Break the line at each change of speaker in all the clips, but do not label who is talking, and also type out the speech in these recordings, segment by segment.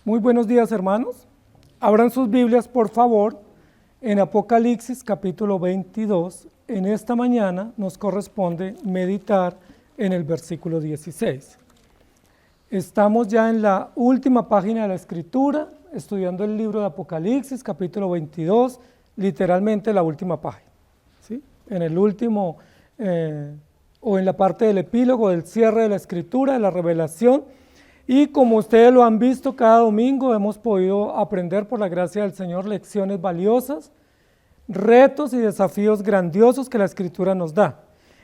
Muy buenos días, hermanos. Abran sus Biblias, por favor, en Apocalipsis capítulo 22. En esta mañana nos corresponde meditar en el versículo 16. Estamos ya en la última página de la Escritura, estudiando el libro de Apocalipsis capítulo 22, literalmente la última página, ¿sí? En el último, o en la parte del epílogo, del cierre de la Escritura, de la revelación. Y como ustedes lo han visto cada domingo, hemos podido aprender por la gracia del Señor lecciones valiosas, retos y desafíos grandiosos que la Escritura nos da.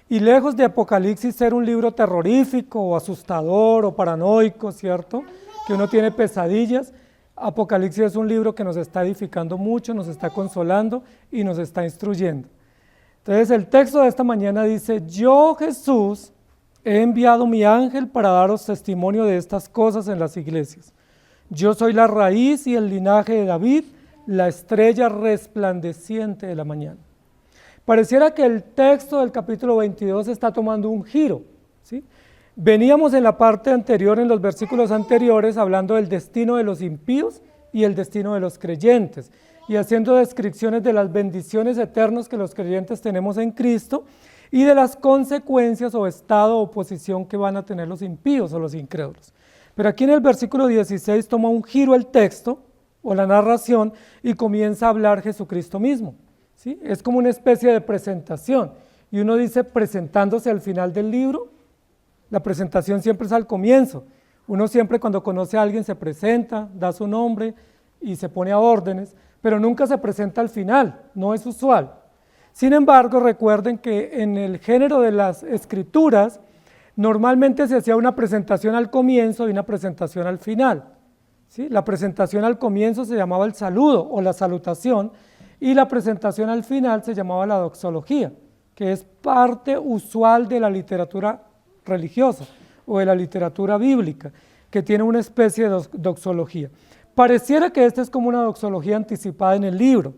Y lejos de Apocalipsis ser un libro terrorífico o asustador o paranoico, ¿cierto? Que uno tiene pesadillas, Apocalipsis es un libro que nos está edificando mucho, nos está consolando y nos está instruyendo. Entonces el texto de esta mañana dice: yo, Jesús, he enviado mi ángel para daros testimonio de estas cosas en las iglesias. Yo soy la raíz y el linaje de David, la estrella resplandeciente de la mañana. Pareciera que el texto del capítulo 22 está tomando un giro, ¿sí? Veníamos en la parte anterior, en los versículos anteriores, hablando del destino de los impíos y el destino de los creyentes, y haciendo descripciones de las bendiciones eternas que los creyentes tenemos en Cristo, y de las consecuencias o estado o posición que van a tener los impíos o los incrédulos. Pero aquí en el versículo 16 toma un giro el texto o la narración y comienza a hablar Jesucristo mismo, ¿sí? Es como una especie de presentación, y uno dice presentándose al final del libro. La presentación siempre es al comienzo. Uno siempre cuando conoce a alguien se presenta, da su nombre y se pone a órdenes, pero nunca se presenta al final, no es usual. Sin embargo, recuerden que en el género de las escrituras, normalmente se hacía una presentación al comienzo y una presentación al final, ¿sí? La presentación al comienzo se llamaba el saludo o la salutación, y la presentación al final se llamaba la doxología, que es parte usual de la literatura religiosa o de la literatura bíblica, que tiene una especie de doxología. Pareciera que esta es como una doxología anticipada en el libro.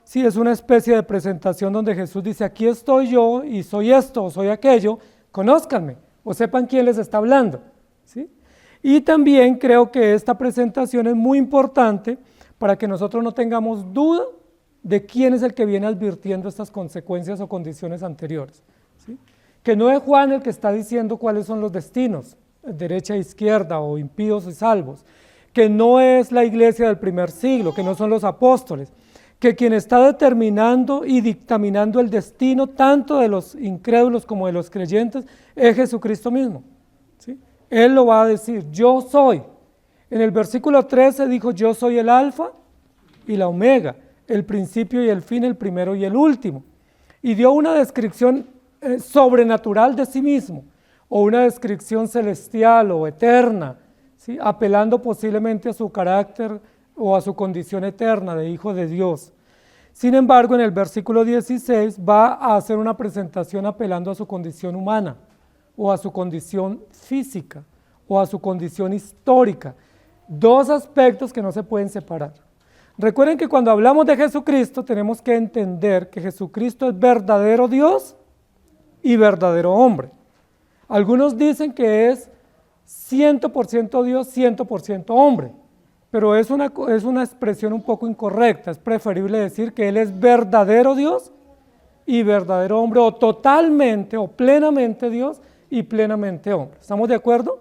Sí, es una especie de presentación donde Jesús dice: aquí estoy yo y soy esto o soy aquello, conózcanme o sepan quién les está hablando, ¿sí? Y también creo que esta presentación es muy importante para que nosotros no tengamos duda de quién es el que viene advirtiendo estas consecuencias o condiciones anteriores, ¿sí? Que no es Juan el que está diciendo cuáles son los destinos, derecha e izquierda o impíos y salvos, que no es la iglesia del primer siglo, que no son los apóstoles, que quien está determinando y dictaminando el destino tanto de los incrédulos como de los creyentes es Jesucristo mismo, ¿sí? Él lo va a decir: yo soy. En el versículo 13 dijo: yo soy el alfa y la omega, el principio y el fin, el primero y el último. Y dio una descripción sobrenatural de sí mismo, o una descripción celestial o eterna, ¿sí? Apelando posiblemente a su carácter o a su condición eterna de Hijo de Dios. Sin embargo, en el versículo 16 va a hacer una presentación apelando a su condición humana, o a su condición física, o a su condición histórica. Dos aspectos que no se pueden separar. Recuerden que cuando hablamos de Jesucristo tenemos que entender que Jesucristo es verdadero Dios y verdadero hombre. Algunos dicen que es 100% Dios, 100% hombre. Pero es una expresión un poco incorrecta. Es preferible decir que Él es verdadero Dios y verdadero hombre, o totalmente o plenamente Dios y plenamente hombre. ¿Estamos de acuerdo?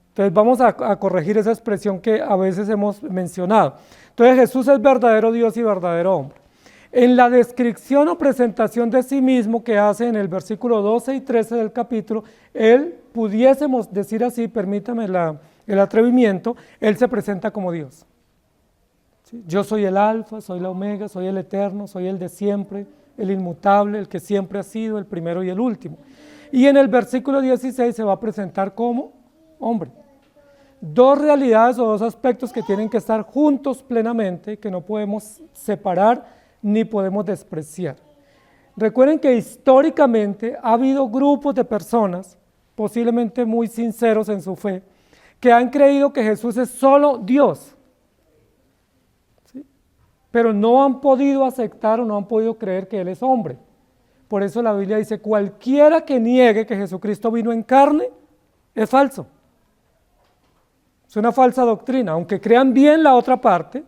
Entonces vamos a corregir esa expresión que a veces hemos mencionado. Entonces Jesús es verdadero Dios y verdadero hombre. En la descripción o presentación de sí mismo que hace en el versículo 12 y 13 del capítulo, Él, pudiésemos decir así, permítame el atrevimiento, Él se presenta como Dios, ¿sí? Yo soy el alfa, soy la omega, soy el eterno, soy el de siempre, el inmutable, el que siempre ha sido, el primero y el último. Y en el versículo 16 se va a presentar como hombre. Dos realidades o dos aspectos que tienen que estar juntos plenamente, que no podemos separar ni podemos despreciar. Recuerden que históricamente ha habido grupos de personas, posiblemente muy sinceros en su fe, que han creído que Jesús es solo Dios, ¿sí? Pero no han podido aceptar o no han podido creer que Él es hombre. Por eso la Biblia dice: cualquiera que niegue que Jesucristo vino en carne es falso. Es una falsa doctrina, aunque crean bien la otra parte,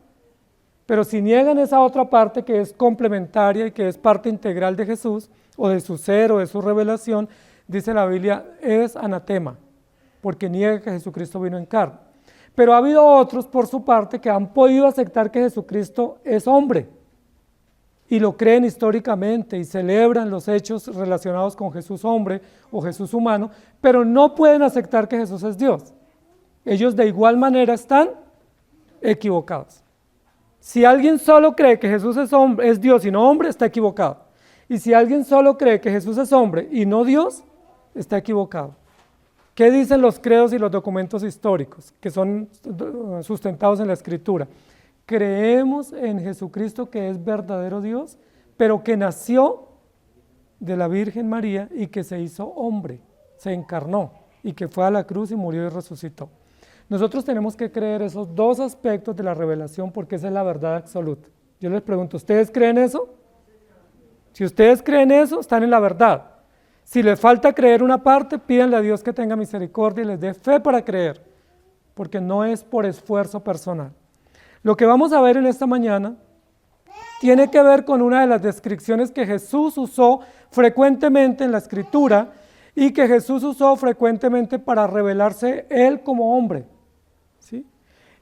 pero si niegan esa otra parte que es complementaria y que es parte integral de Jesús, o de su ser o de su revelación, dice la Biblia, es anatema, porque niega que Jesucristo vino en carne. Pero ha habido otros por su parte que han podido aceptar que Jesucristo es hombre, y lo creen históricamente y celebran los hechos relacionados con Jesús hombre o Jesús humano, pero no pueden aceptar que Jesús es Dios. Ellos de igual manera están equivocados. Si alguien solo cree que Jesús es hombre, es Dios y no hombre, está equivocado. Y si alguien solo cree que Jesús es hombre y no Dios, está equivocado. ¿Qué dicen los credos y los documentos históricos que son sustentados en la Escritura? Creemos en Jesucristo que es verdadero Dios, pero que nació de la Virgen María y que se hizo hombre, se encarnó y que fue a la cruz y murió y resucitó. Nosotros tenemos que creer esos dos aspectos de la revelación porque esa es la verdad absoluta. Yo les pregunto, ¿ustedes creen eso? Si ustedes creen eso, están en la verdad. Si les falta creer una parte, pídanle a Dios que tenga misericordia y les dé fe para creer, porque no es por esfuerzo personal. Lo que vamos a ver en esta mañana tiene que ver con una de las descripciones que Jesús usó frecuentemente en la Escritura y que Jesús usó frecuentemente para revelarse Él como hombre, ¿sí?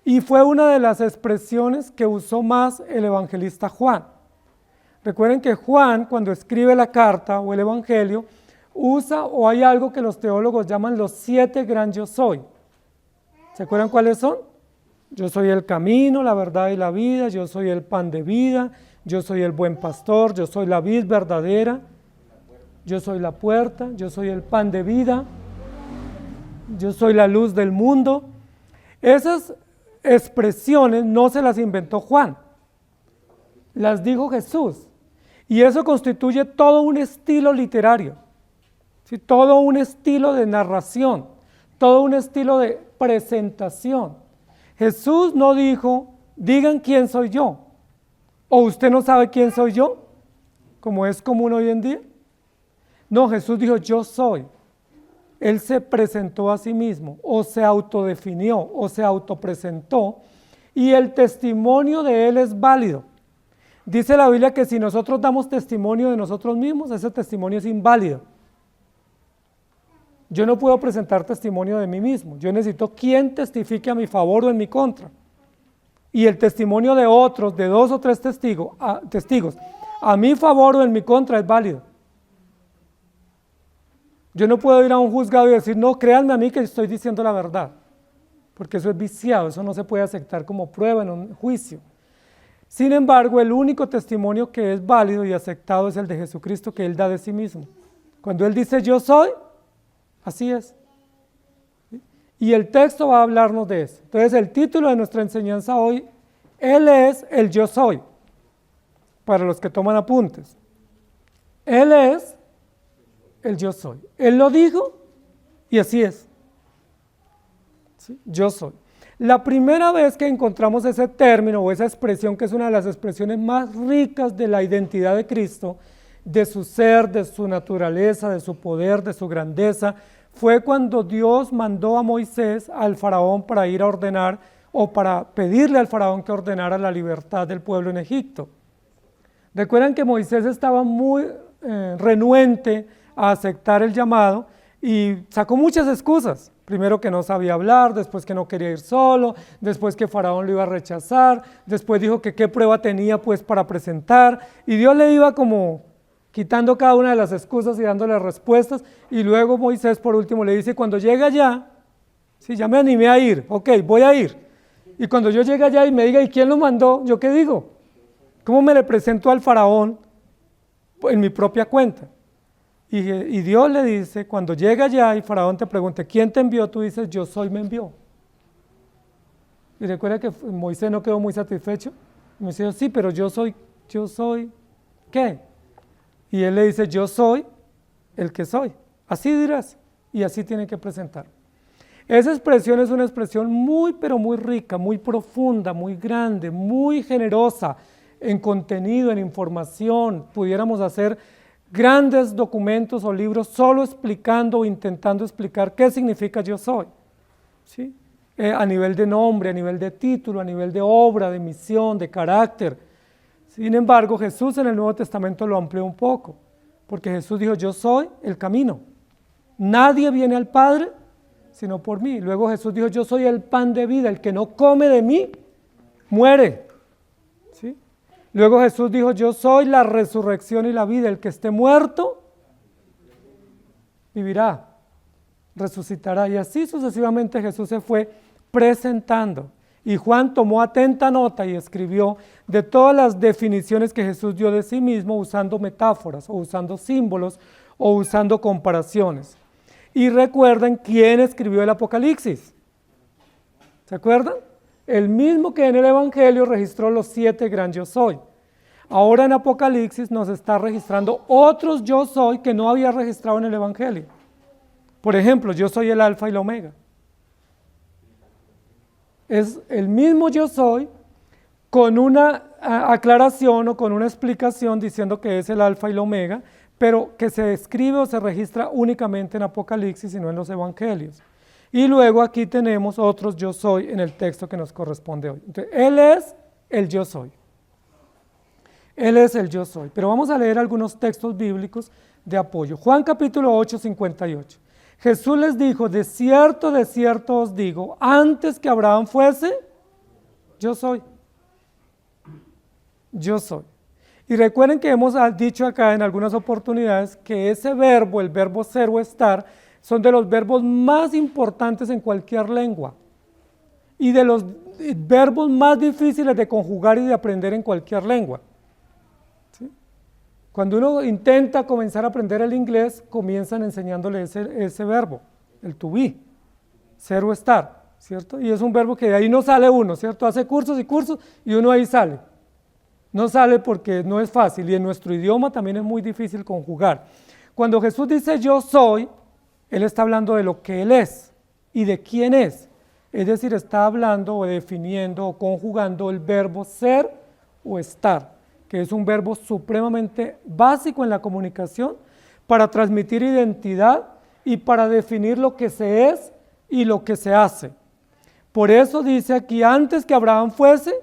Y fue una de las expresiones que usó más el evangelista Juan. Recuerden que Juan, cuando escribe la carta o el evangelio, usa o hay algo que los teólogos llaman los 7 gran yo soy. ¿Se acuerdan cuáles son? Yo soy el camino, la verdad y la vida, yo soy el pan de vida, yo soy el buen pastor, yo soy la vid verdadera, yo soy la puerta, yo soy el pan de vida, yo soy la luz del mundo. Esas expresiones no se las inventó Juan, las dijo Jesús. Y eso constituye todo un estilo literario, ¿sí? Todo un estilo de narración, todo un estilo de presentación. Jesús no dijo, digan quién soy yo, o usted no sabe quién soy yo, como es común hoy en día. No, Jesús dijo, yo soy. Él se presentó a sí mismo, o se autodefinió, o se autopresentó, y el testimonio de Él es válido. Dice la Biblia que si nosotros damos testimonio de nosotros mismos, ese testimonio es inválido. Yo no puedo presentar testimonio de mí mismo, yo necesito quien testifique a mi favor o en mi contra. Y el testimonio de otros, de 2 o 3 testigos, a mi favor o en mi contra es válido. Yo no puedo ir a un juzgado y decir, no, créanme a mí que estoy diciendo la verdad, porque eso es viciado, eso no se puede aceptar como prueba en un juicio. Sin embargo, el único testimonio que es válido y aceptado es el de Jesucristo que Él da de sí mismo. Cuando Él dice yo soy, así es. Y el texto va a hablarnos de eso. Entonces el título de nuestra enseñanza hoy, Él es el yo soy, para los que toman apuntes. Él es el yo soy. Él lo dijo y así es. ¿Sí? Yo soy. La primera vez que encontramos ese término o esa expresión, que es una de las expresiones más ricas de la identidad de Cristo, de su ser, de su naturaleza, de su poder, de su grandeza, fue cuando Dios mandó a Moisés al faraón para ir a ordenar o para pedirle al faraón que ordenara la libertad del pueblo en Egipto. Recuerdan que Moisés estaba muy renuente a aceptar el llamado y sacó muchas excusas. Primero que no sabía hablar, después que no quería ir solo, después que Faraón lo iba a rechazar, después dijo que qué prueba tenía pues para presentar, y Dios le iba como quitando cada una de las excusas y dándole respuestas, y luego Moisés por último le dice, cuando llegue allá, sí, ya me animé a ir, ok, voy a ir, y cuando yo llegue allá y me diga, ¿y quién lo mandó? ¿Yo qué digo? ¿Cómo me le presento al Faraón en mi propia cuenta? Y Dios le dice, cuando llega allá y Faraón te pregunte, ¿quién te envió? Tú dices, yo soy, me envió. Y recuerda que Moisés no quedó muy satisfecho. Y me dice, sí, pero yo soy, ¿qué? Y él le dice, yo soy el que soy. Así dirás, y así tiene que presentar. Esa expresión es una expresión muy, pero muy rica, muy profunda, muy grande, muy generosa en contenido, en información. Pudiéramos hacer grandes documentos o libros solo explicando o intentando explicar qué significa yo soy, ¿sí? a nivel de nombre, a nivel de título, a nivel de obra, de misión, de carácter. Sin embargo, Jesús en el Nuevo Testamento lo amplió un poco, porque Jesús dijo, yo soy el camino. Nadie viene al Padre sino por mí. Luego Jesús dijo, yo soy el pan de vida, el que no come de mí, muere. ¿Sí? Luego Jesús dijo, yo soy la resurrección y la vida, el que esté muerto, vivirá, resucitará. Y así sucesivamente Jesús se fue presentando. Y Juan tomó atenta nota y escribió de todas las definiciones que Jesús dio de sí mismo usando metáforas o usando símbolos o usando comparaciones. Y recuerden quién escribió el Apocalipsis. ¿Se acuerdan? El mismo que en el Evangelio registró los 7 gran yo soy. Ahora en Apocalipsis nos está registrando otros yo soy que no había registrado en el Evangelio. Por ejemplo, yo soy el alfa y la omega. Es el mismo yo soy con una aclaración o con una explicación diciendo que es el alfa y la omega, pero que se escribe o se registra únicamente en Apocalipsis y no en los evangelios. Y luego aquí tenemos otros yo soy en el texto que nos corresponde hoy. Entonces, Él es el yo soy. Él es el yo soy. Pero vamos a leer algunos textos bíblicos de apoyo. Juan capítulo 8, 58. Jesús les dijo, de cierto os digo, antes que Abraham fuese, yo soy. Yo soy. Y recuerden que hemos dicho acá en algunas oportunidades que ese verbo, el verbo ser o estar, son de los verbos más importantes en cualquier lengua y de los verbos más difíciles de conjugar y de aprender en cualquier lengua. ¿Sí? Cuando uno intenta comenzar a aprender el inglés, comienzan enseñándole ese verbo, el to be, ser o estar, ¿cierto? Y es un verbo que de ahí no sale uno, ¿cierto? Hace cursos y cursos y uno ahí sale. No sale porque no es fácil y en nuestro idioma también es muy difícil conjugar. Cuando Jesús dice yo soy, Él está hablando de lo que Él es y de quién es. Es decir, está hablando o definiendo o conjugando el verbo ser o estar, que es un verbo supremamente básico en la comunicación para transmitir identidad y para definir lo que se es y lo que se hace. Por eso dice aquí, antes que Abraham fuese,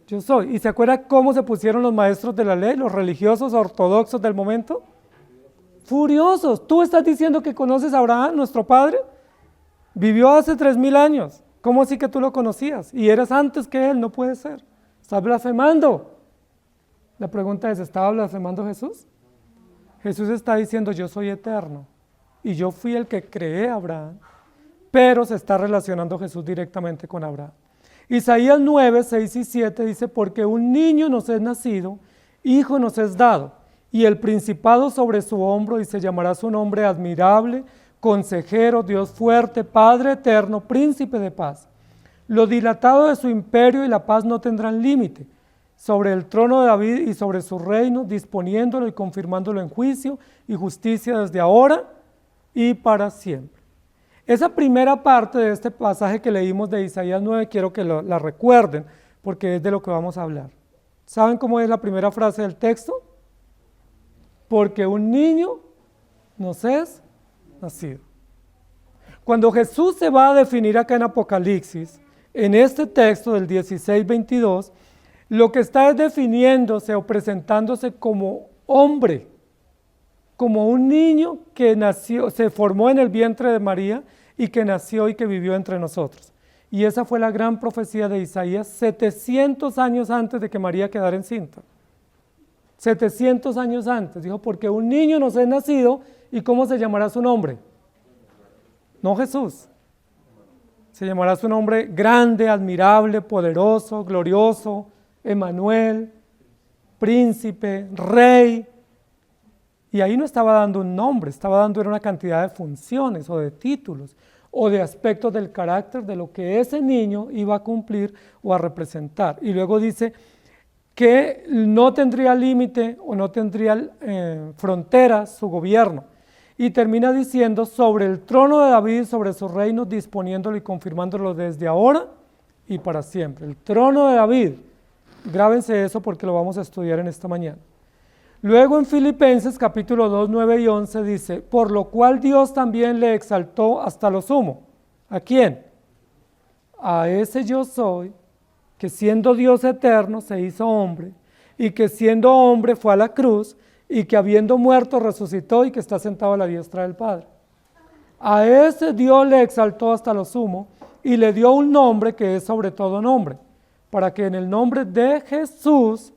yo soy. ¿Y se acuerda cómo se pusieron los maestros de la ley, los religiosos ortodoxos del momento? Furiosos. ¿Tú estás diciendo que conoces a Abraham, nuestro padre? Vivió hace 3000 años. ¿Cómo así que tú lo conocías? Y eras antes que él, no puede ser. Estás blasfemando. La pregunta es, ¿estaba blasfemando Jesús? Jesús está diciendo, yo soy eterno. Y yo fui el que creé a Abraham. Pero se está relacionando Jesús directamente con Abraham. Isaías 9, 6 y 7 dice, porque un niño nos es nacido, hijo nos es dado, y el principado sobre su hombro, y se llamará su nombre admirable, consejero, Dios fuerte, Padre eterno, príncipe de paz. Lo dilatado de su imperio y la paz no tendrán límite, sobre el trono de David y sobre su reino, disponiéndolo y confirmándolo en juicio y justicia desde ahora y para siempre. Esa primera parte de este pasaje que leímos de Isaías 9, quiero que la recuerden, porque es de lo que vamos a hablar. ¿Saben cómo es la primera frase del texto? Porque un niño nos es nacido. Cuando Jesús se va a definir acá en Apocalipsis, en este texto del 16-22, lo que está es definiéndose o presentándose como hombre, como un niño que nació, se formó en el vientre de María y que nació y que vivió entre nosotros. Y esa fue la gran profecía de Isaías 700 años antes de que María quedara encinta. 700 años antes, dijo, porque un niño nos es nacido, ¿y cómo se llamará su nombre? No Jesús. Se llamará su nombre grande, admirable, poderoso, glorioso, Emmanuel, príncipe, rey. Y ahí no estaba dando un nombre, estaba dando una cantidad de funciones o de títulos o de aspectos del carácter de lo que ese niño iba a cumplir o a representar. Y luego dice que no tendría límite o no tendría fronteras su gobierno. Y termina diciendo, sobre el trono de David, sobre su reino, disponiéndolo y confirmándolo desde ahora y para siempre. El trono de David, grábense eso porque lo vamos a estudiar en esta mañana. Luego en Filipenses capítulo 2, 9 y 11 dice, por lo cual Dios también le exaltó hasta lo sumo. ¿A quién? a ese yo soy, que siendo Dios eterno se hizo hombre, y que siendo hombre fue a la cruz, y que habiendo muerto resucitó y que está sentado a la diestra del Padre. A ese Dios le exaltó hasta lo sumo y le dio un nombre que es sobre todo nombre, para que en el nombre de Jesús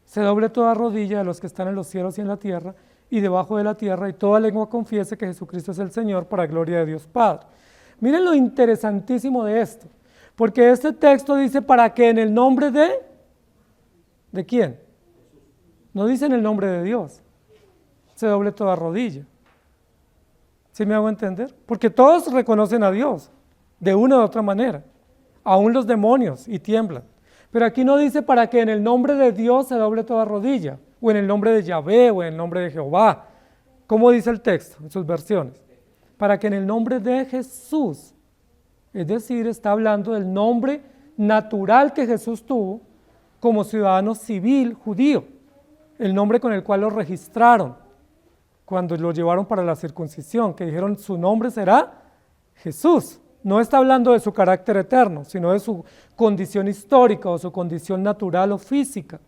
se doble toda rodilla de los que están en los cielos y en la tierra y debajo de la tierra, y toda lengua confiese que Jesucristo es el Señor, para gloria de Dios Padre. Miren lo interesantísimo de esto, porque este texto dice para que en el nombre ¿de quién? No dice en el nombre de Dios, se doble toda rodilla. ¿Sí me hago entender? Porque todos reconocen a Dios de una u otra manera, aún los demonios, y tiemblan. Pero aquí no dice para que en el nombre de Dios se doble toda rodilla, o en el nombre de Yahvé, o en el nombre de Jehová. ¿Cómo dice el texto en sus versiones? Para que en el nombre de Jesús, es decir, está hablando del nombre natural que Jesús tuvo como ciudadano civil judío, el nombre con el cual lo registraron cuando lo llevaron para la circuncisión, que dijeron su nombre será Jesús. No está hablando de su carácter eterno, sino de su condición histórica o su condición natural o física.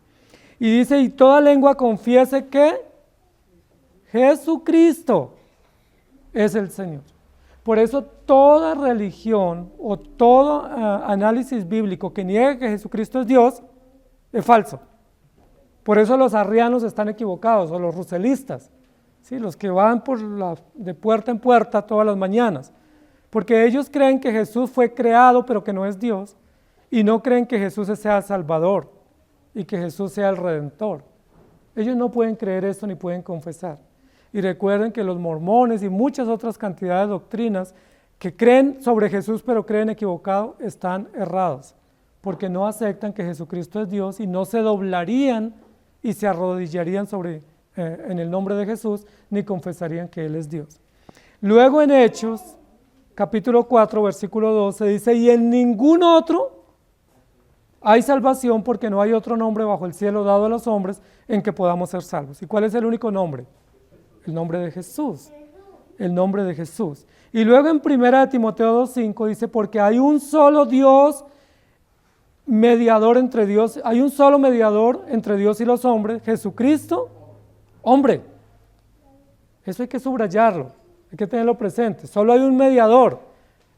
Y dice, y toda lengua confiese que Jesucristo es el Señor. Por eso toda religión o todo análisis bíblico que niegue que Jesucristo es Dios es falso. Por eso los arrianos están equivocados, o los ruselistas, ¿sí? Los que van de puerta en puerta todas las mañanas, porque ellos creen que Jesús fue creado pero que no es Dios, y no creen que Jesús sea el Salvador y que Jesús sea el Redentor. Ellos no pueden creer esto ni pueden confesar. Y recuerden que los mormones y muchas otras cantidades de doctrinas que creen sobre Jesús pero creen equivocado están errados, porque no aceptan que Jesucristo es Dios y no se doblarían y se arrodillarían en el nombre de Jesús, ni confesarían que Él es Dios. Luego en Hechos, capítulo 4, versículo 12, dice, y en ningún otro hay salvación, porque no hay otro nombre bajo el cielo dado a los hombres en que podamos ser salvos. ¿Y cuál es el único nombre? El nombre de Jesús. El nombre de Jesús. Y luego en 1 Timoteo 2:5 dice, porque hay un solo Dios mediador entre Dios, hay un solo mediador entre Dios y los hombres, Jesucristo, hombre. Eso hay que subrayarlo, hay que tenerlo presente. Solo hay un mediador,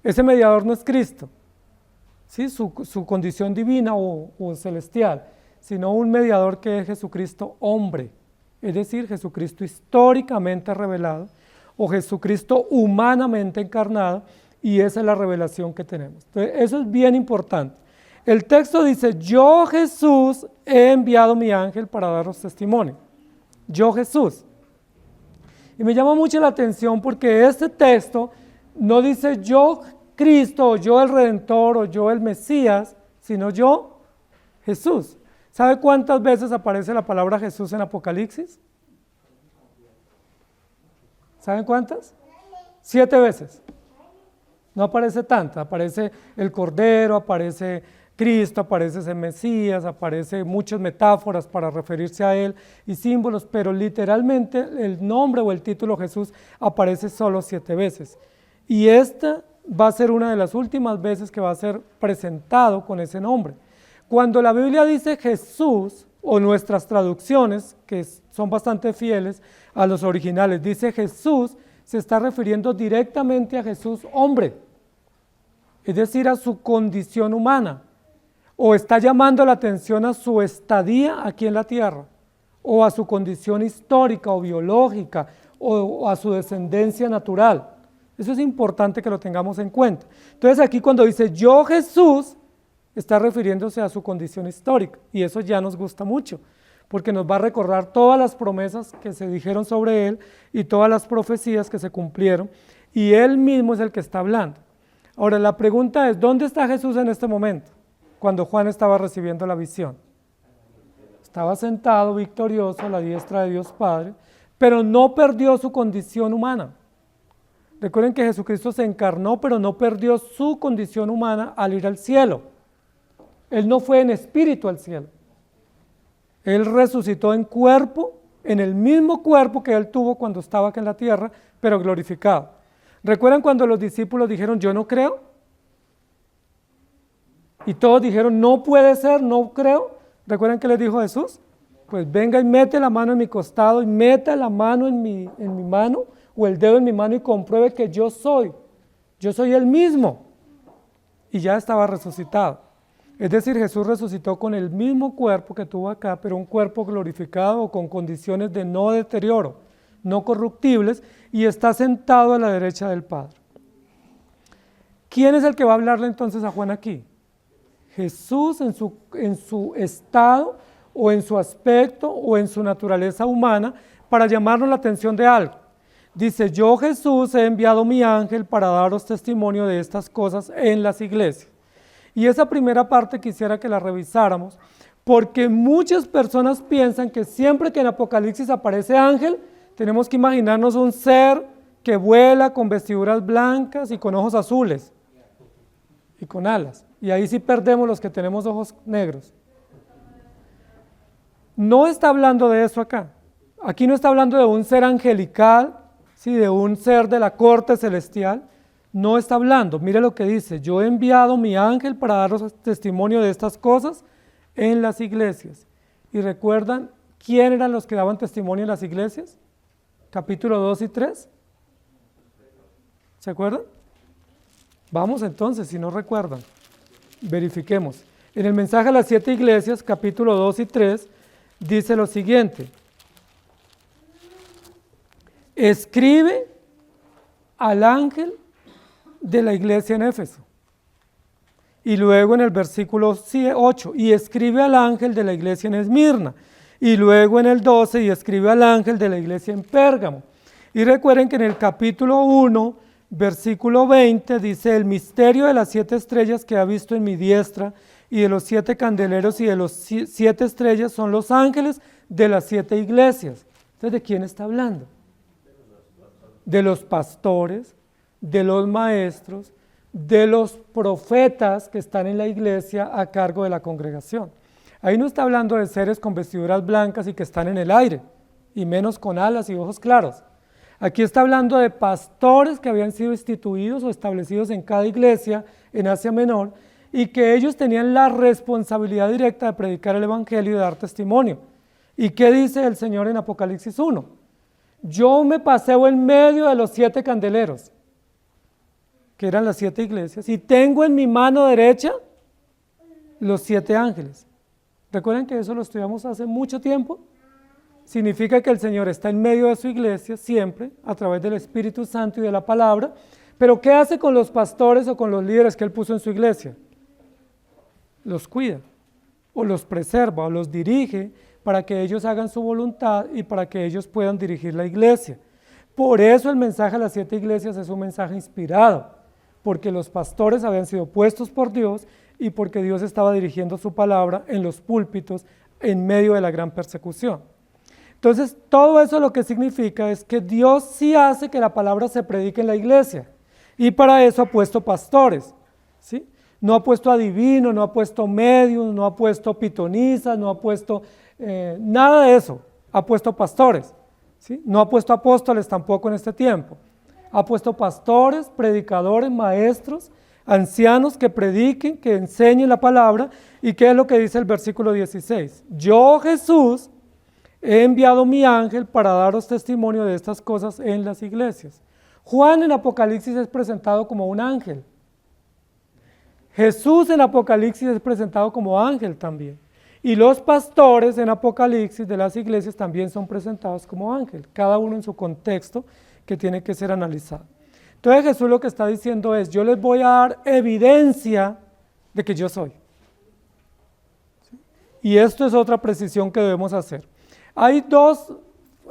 ese mediador no es Cristo, ¿sí? Su condición divina o celestial, sino un mediador que es Jesucristo hombre, es decir, Jesucristo históricamente revelado o Jesucristo humanamente encarnado, y esa es la revelación que tenemos. Entonces, eso es bien importante. El texto dice, yo Jesús he enviado mi ángel para daros testimonio. Yo Jesús. Y me llama mucho la atención porque este texto no dice yo Cristo, o yo el Redentor, o yo el Mesías, sino yo Jesús. ¿Sabe cuántas veces aparece la palabra Jesús en Apocalipsis? ¿Saben cuántas? 7 veces. No aparece tanta, aparece el Cordero, aparece Cristo, aparece ese Mesías, aparece muchas metáforas para referirse a Él y símbolos, pero literalmente el nombre o el título Jesús aparece solo 7 veces. Y esta va a ser una de las últimas veces que va a ser presentado con ese nombre. Cuando la Biblia dice Jesús, o nuestras traducciones, que son bastante fieles a los originales, dice Jesús, se está refiriendo directamente a Jesús hombre, es decir, a su condición humana, o está llamando la atención a su estadía aquí en la tierra, o a su condición histórica o biológica, o a su descendencia natural. Eso es importante que lo tengamos en cuenta. Entonces aquí cuando dice yo Jesús, está refiriéndose a su condición histórica, y eso ya nos gusta mucho, porque nos va a recordar todas las promesas que se dijeron sobre Él y todas las profecías que se cumplieron, y Él mismo es el que está hablando. Ahora la pregunta es, ¿dónde está Jesús en este momento? Cuando Juan estaba recibiendo la visión. Estaba sentado victorioso a la diestra de Dios Padre, pero no perdió su condición humana. Recuerden que Jesucristo se encarnó, pero no perdió su condición humana al ir al cielo. Él no fue en espíritu al cielo. Él resucitó en cuerpo, en el mismo cuerpo que Él tuvo cuando estaba aquí en la tierra, pero glorificado. ¿Recuerdan cuando los discípulos dijeron, yo no creo? Y todos dijeron, no puede ser, no creo. ¿Recuerdan qué les dijo Jesús? Pues venga y mete la mano en mi costado y meta la mano en mi mano o el dedo en mi mano y compruebe que yo soy el mismo. Y ya estaba resucitado. Es decir, Jesús resucitó con el mismo cuerpo que tuvo acá, pero un cuerpo glorificado con condiciones de no deterioro, no corruptibles, y está sentado a la derecha del Padre. ¿Quién es el que va a hablarle entonces a Juan aquí? Jesús en su estado o en su aspecto o en su naturaleza humana para llamarnos la atención de algo. Dice, yo Jesús he enviado mi ángel para daros testimonio de estas cosas en las iglesias. Y esa primera parte quisiera que la revisáramos, porque muchas personas piensan que siempre que en Apocalipsis aparece ángel, tenemos que imaginarnos un ser que vuela con vestiduras blancas y con ojos azules y con alas. Y ahí sí perdemos los que tenemos ojos negros. No está hablando de eso acá. Aquí no está hablando de un ser angelical, ¿sí? De un ser de la corte celestial. No está hablando. Mire lo que dice. Yo he enviado mi ángel para daros testimonio de estas cosas en las iglesias. ¿Y recuerdan quién eran los que daban testimonio en las iglesias? Capítulo 2 y 3. ¿Se acuerdan? Vamos entonces, si no recuerdan. Verifiquemos. En el mensaje a las 7 iglesias, capítulo 2 y 3, dice lo siguiente. Escribe al ángel de la iglesia en Éfeso. Y luego en el versículo 8, y escribe al ángel de la iglesia en Esmirna. Y luego en el 12, y escribe al ángel de la iglesia en Pérgamo. Y recuerden que en el capítulo 1, versículo 20, dice, el misterio de las 7 estrellas que ha visto en mi diestra, y de los 7 candeleros y de los 7 estrellas son los ángeles de las 7 iglesias. Entonces, ¿de quién está hablando? De los pastores, de los maestros, de los profetas que están en la iglesia a cargo de la congregación. Ahí no está hablando de seres con vestiduras blancas y que están en el aire, y menos con alas y ojos claros. Aquí está hablando de pastores que habían sido instituidos o establecidos en cada iglesia en Asia Menor y que ellos tenían la responsabilidad directa de predicar el evangelio y de dar testimonio. ¿Y qué dice el Señor en Apocalipsis 1? Yo me paseo en medio de los 7 candeleros, que eran las 7 iglesias, y tengo en mi mano derecha los 7 ángeles. ¿Recuerdan que eso lo estudiamos hace mucho tiempo? Significa que el Señor está en medio de su iglesia siempre, a través del Espíritu Santo y de la palabra, pero ¿qué hace con los pastores o con los líderes que Él puso en su iglesia? Los cuida, o los preserva, o los dirige para que ellos hagan su voluntad y para que ellos puedan dirigir la iglesia. Por eso el mensaje a las 7 iglesias es un mensaje inspirado, porque los pastores habían sido puestos por Dios y porque Dios estaba dirigiendo su palabra en los púlpitos en medio de la gran persecución. Entonces, todo eso lo que significa es que Dios sí hace que la palabra se predique en la iglesia, y para eso ha puesto pastores, ¿sí? No ha puesto adivinos, no ha puesto medios, no ha puesto pitonisas, no ha puesto nada de eso, ha puesto pastores, ¿sí? No ha puesto apóstoles tampoco en este tiempo, ha puesto pastores, predicadores, maestros, ancianos que prediquen, que enseñen la palabra. ¿Y qué es lo que dice el versículo 16? Yo, Jesús, he enviado mi ángel para daros testimonio de estas cosas en las iglesias. Juan en Apocalipsis es presentado como un ángel. Jesús en Apocalipsis es presentado como ángel también. Y los pastores en Apocalipsis de las iglesias también son presentados como ángel, cada uno en su contexto que tiene que ser analizado. Entonces Jesús lo que está diciendo es, yo les voy a dar evidencia de que yo soy. ¿Sí? Y esto es otra precisión que debemos hacer. Hay 2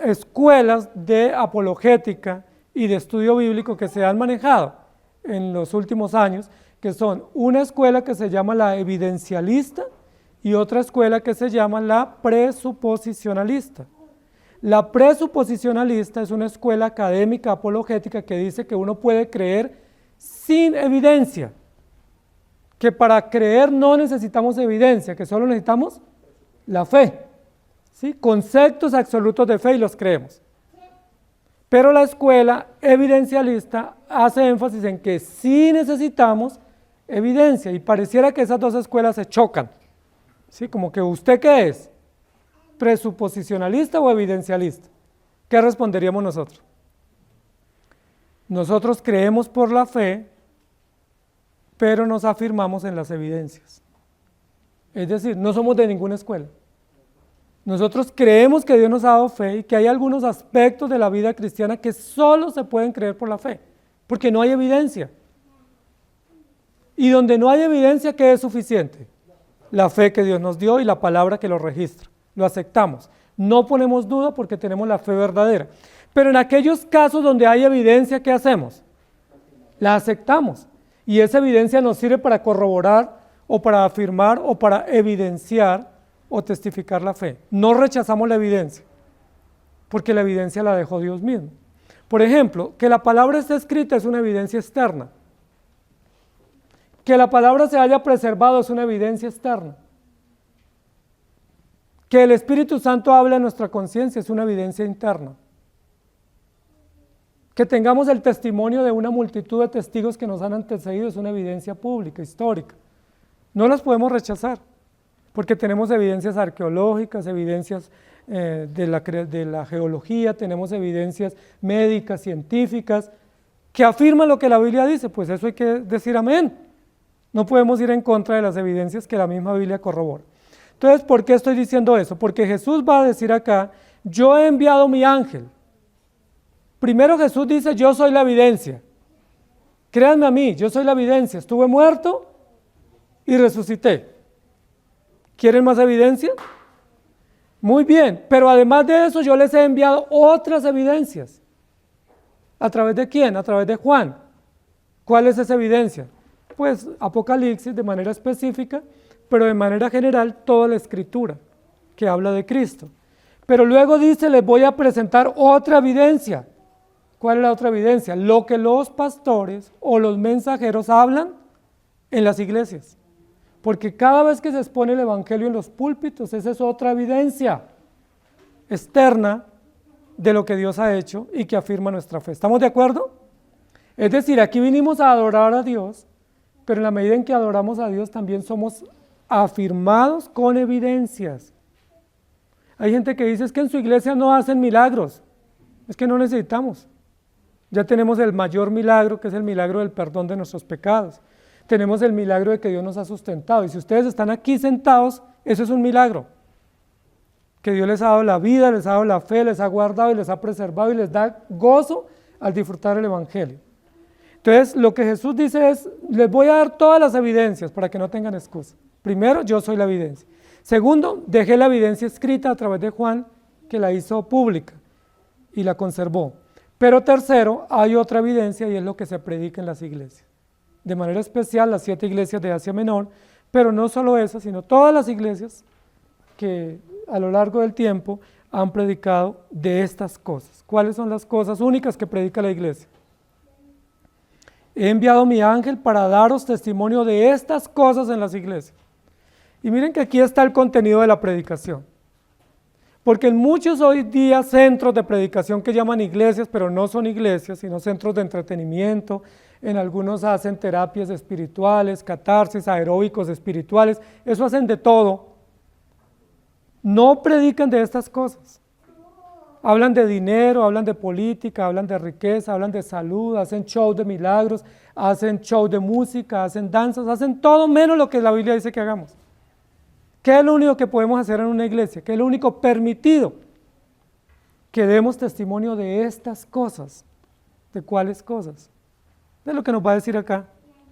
escuelas de apologética y de estudio bíblico que se han manejado en los últimos años, que son una escuela que se llama la evidencialista y otra escuela que se llama la presuposicionalista. La presuposicionalista es una escuela académica apologética que dice que uno puede creer sin evidencia, que para creer no necesitamos evidencia, que solo necesitamos la fe, ¿sí? Conceptos absolutos de fe y los creemos. Pero la escuela evidencialista hace énfasis en que sí necesitamos evidencia. Y pareciera que esas dos escuelas se chocan. ¿Sí? Como que ¿usted qué es? ¿Presuposicionalista o evidencialista? ¿Qué responderíamos nosotros? Nosotros creemos por la fe, pero nos afirmamos en las evidencias. Es decir, no somos de ninguna escuela. Nosotros creemos que Dios nos ha dado fe y que hay algunos aspectos de la vida cristiana que solo se pueden creer por la fe, porque no hay evidencia. Y donde no hay evidencia, ¿qué es suficiente? La fe que Dios nos dio y la palabra que lo registra. Lo aceptamos. No ponemos duda porque tenemos la fe verdadera. Pero en aquellos casos donde hay evidencia, ¿qué hacemos? La aceptamos. Y esa evidencia nos sirve para corroborar o para afirmar o para evidenciar o testificar la fe. No rechazamos la evidencia, porque la evidencia la dejó Dios mismo. Por ejemplo, que la palabra esté escrita es una evidencia externa. Que la palabra se haya preservado es una evidencia externa. Que el Espíritu Santo hable en nuestra conciencia es una evidencia interna. Que tengamos el testimonio de una multitud de testigos que nos han antecedido es una evidencia pública, histórica. No las podemos rechazar, porque tenemos evidencias arqueológicas, evidencias de la geología, tenemos evidencias médicas, científicas, que afirman lo que la Biblia dice. Pues eso hay que decir amén. No podemos ir en contra de las evidencias que la misma Biblia corrobora. Entonces, ¿por qué estoy diciendo eso? Porque Jesús va a decir acá, yo he enviado mi ángel. Primero Jesús dice, yo soy la evidencia. Créanme a mí, yo soy la evidencia. Estuve muerto y resucité. ¿Quieren más evidencia? Muy bien, pero además de eso yo les he enviado otras evidencias. ¿A través de quién? A través de Juan. ¿Cuál es esa evidencia? Pues Apocalipsis de manera específica, pero de manera general toda la escritura que habla de Cristo. Pero luego dice, les voy a presentar otra evidencia. ¿Cuál es la otra evidencia? Lo que los pastores o los mensajeros hablan en las iglesias. Porque cada vez que se expone el evangelio en los púlpitos, esa es otra evidencia externa de lo que Dios ha hecho y que afirma nuestra fe. ¿Estamos de acuerdo? Es decir, aquí vinimos a adorar a Dios, pero en la medida en que adoramos a Dios también somos afirmados con evidencias. Hay gente que dice, es que en su iglesia no hacen milagros. Es que no necesitamos. Ya tenemos el mayor milagro, que es el milagro del perdón de nuestros pecados. Tenemos el milagro de que Dios nos ha sustentado. Y si ustedes están aquí sentados, eso es un milagro. Que Dios les ha dado la vida, les ha dado la fe, les ha guardado y les ha preservado y les da gozo al disfrutar el evangelio. Entonces, lo que Jesús dice es, les voy a dar todas las evidencias para que no tengan excusa. Primero, yo soy la evidencia. Segundo, dejé la evidencia escrita a través de Juan, que la hizo pública y la conservó. Pero tercero, hay otra evidencia y es lo que se predica en las iglesias. De manera especial, las 7 iglesias de Asia Menor, pero no solo esas, sino todas las iglesias que a lo largo del tiempo han predicado de estas cosas. ¿Cuáles son las cosas únicas que predica la iglesia? He enviado mi ángel para daros testimonio de estas cosas en las iglesias. Y miren que aquí está el contenido de la predicación. Porque en muchos hoy día centros de predicación que llaman iglesias, pero no son iglesias, sino centros de entretenimiento, en algunos hacen terapias espirituales, catarsis, aeróbicos espirituales, eso hacen de todo. No predican de estas cosas. Hablan de dinero, hablan de política, hablan de riqueza, hablan de salud, hacen show de milagros, hacen show de música, hacen danzas, hacen todo menos lo que la Biblia dice que hagamos. ¿Qué es lo único que podemos hacer en una iglesia? ¿Qué es lo único permitido? Que demos testimonio de estas cosas. ¿De cuáles cosas? Es lo que nos va a decir acá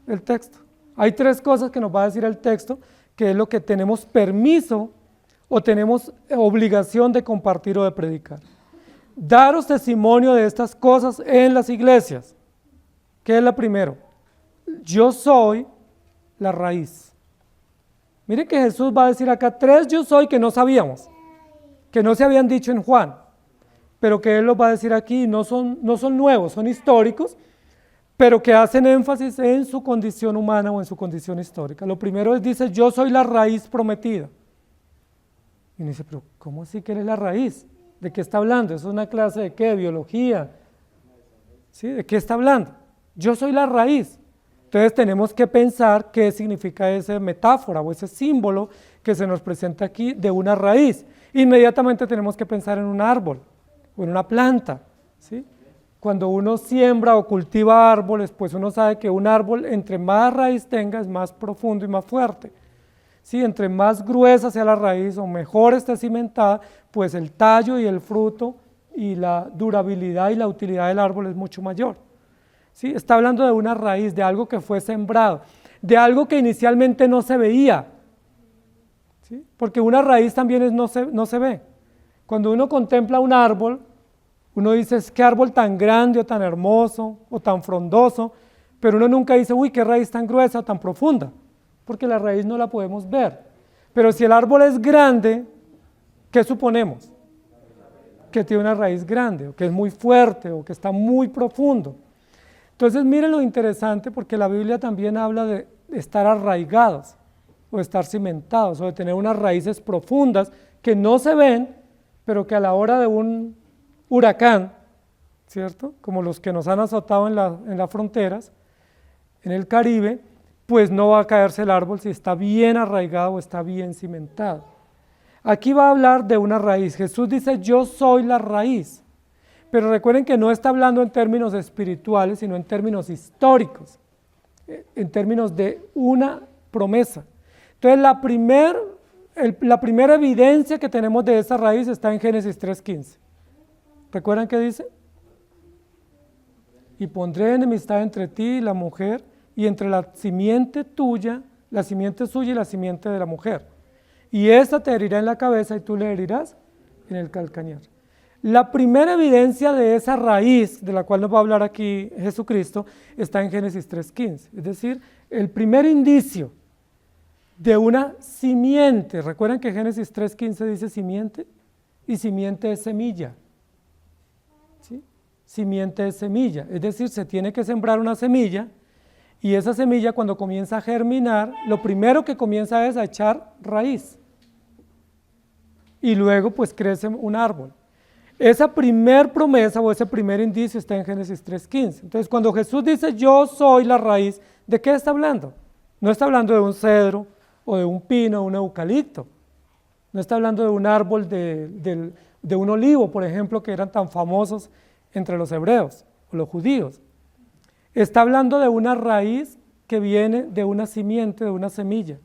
el texto. Hay 3 cosas que nos va a decir el texto, que es lo que tenemos permiso o tenemos obligación de compartir o de predicar. Daros testimonio de estas cosas en las iglesias. ¿Qué es la primero? Yo soy la raíz. Miren que Jesús va a decir acá 3 yo soy que no sabíamos, que no se habían dicho en Juan, pero que Él los va a decir aquí, no son nuevos, son históricos, pero que hacen énfasis en su condición humana o en su condición histórica. Lo primero es, dice, yo soy la raíz prometida. Y uno dice, pero ¿cómo así que Él es la raíz? ¿De qué está hablando? ¿Es una clase de qué? ¿De biología? ¿Sí? ¿De qué está hablando? Yo soy la raíz. Entonces tenemos que pensar qué significa esa metáfora o ese símbolo que se nos presenta aquí de una raíz. Inmediatamente tenemos que pensar en un árbol o en una planta, ¿sí? Cuando uno siembra o cultiva árboles, pues uno sabe que un árbol entre más raíz tenga es más profundo y más fuerte. ¿Sí? Entre más gruesa sea la raíz o mejor esté cimentada, pues el tallo y el fruto y la durabilidad y la utilidad del árbol es mucho mayor. ¿Sí? Está hablando de una raíz, de algo que fue sembrado, de algo que inicialmente no se veía. ¿Sí? Porque una raíz también no se ve. Cuando uno contempla un árbol, uno dice, qué árbol tan grande o tan hermoso o tan frondoso, pero uno nunca dice, uy, qué raíz tan gruesa o tan profunda, porque la raíz no la podemos ver. Pero si el árbol es grande, ¿qué suponemos? Que tiene una raíz grande, o que es muy fuerte, o que está muy profundo. Entonces miren lo interesante, porque la Biblia también habla de estar arraigados, o de estar cimentados, o de tener unas raíces profundas que no se ven, pero que a la hora de un huracán, ¿cierto? Como los que nos han azotado en las fronteras, en el Caribe, pues no va a caerse el árbol si está bien arraigado o está bien cimentado. Aquí va a hablar de una raíz. Jesús dice, yo soy la raíz. Pero recuerden que no está hablando en términos espirituales, sino en términos históricos, en términos de una promesa. Entonces la primera evidencia que tenemos de esa raíz está en Génesis 3:15. ¿Recuerdan qué dice? Y pondré enemistad entre ti y la mujer, y entre la simiente tuya, la simiente suya y la simiente de la mujer. Y esta te herirá en la cabeza y tú le herirás en el calcañar. La primera evidencia de esa raíz, de la cual nos va a hablar aquí Jesucristo, está en Génesis 3:15. Es decir, el primer indicio de una simiente. ¿Recuerdan que Génesis 3:15 dice simiente? Y simiente es semilla. ¿Sí? Simiente es semilla, es decir, se tiene que sembrar una semilla, y esa semilla cuando comienza a germinar, lo primero que comienza es a echar raíz, y luego pues crece un árbol. Esa primer promesa o ese primer indicio está en Génesis 3:15. Entonces cuando Jesús dice yo soy la raíz, ¿de qué está hablando? No está hablando de un cedro o de un pino o un eucalipto, no está hablando de un árbol de un olivo, por ejemplo, que eran tan famosos entre los hebreos o los judíos. Está hablando de una raíz que viene de una simiente, de una semilla,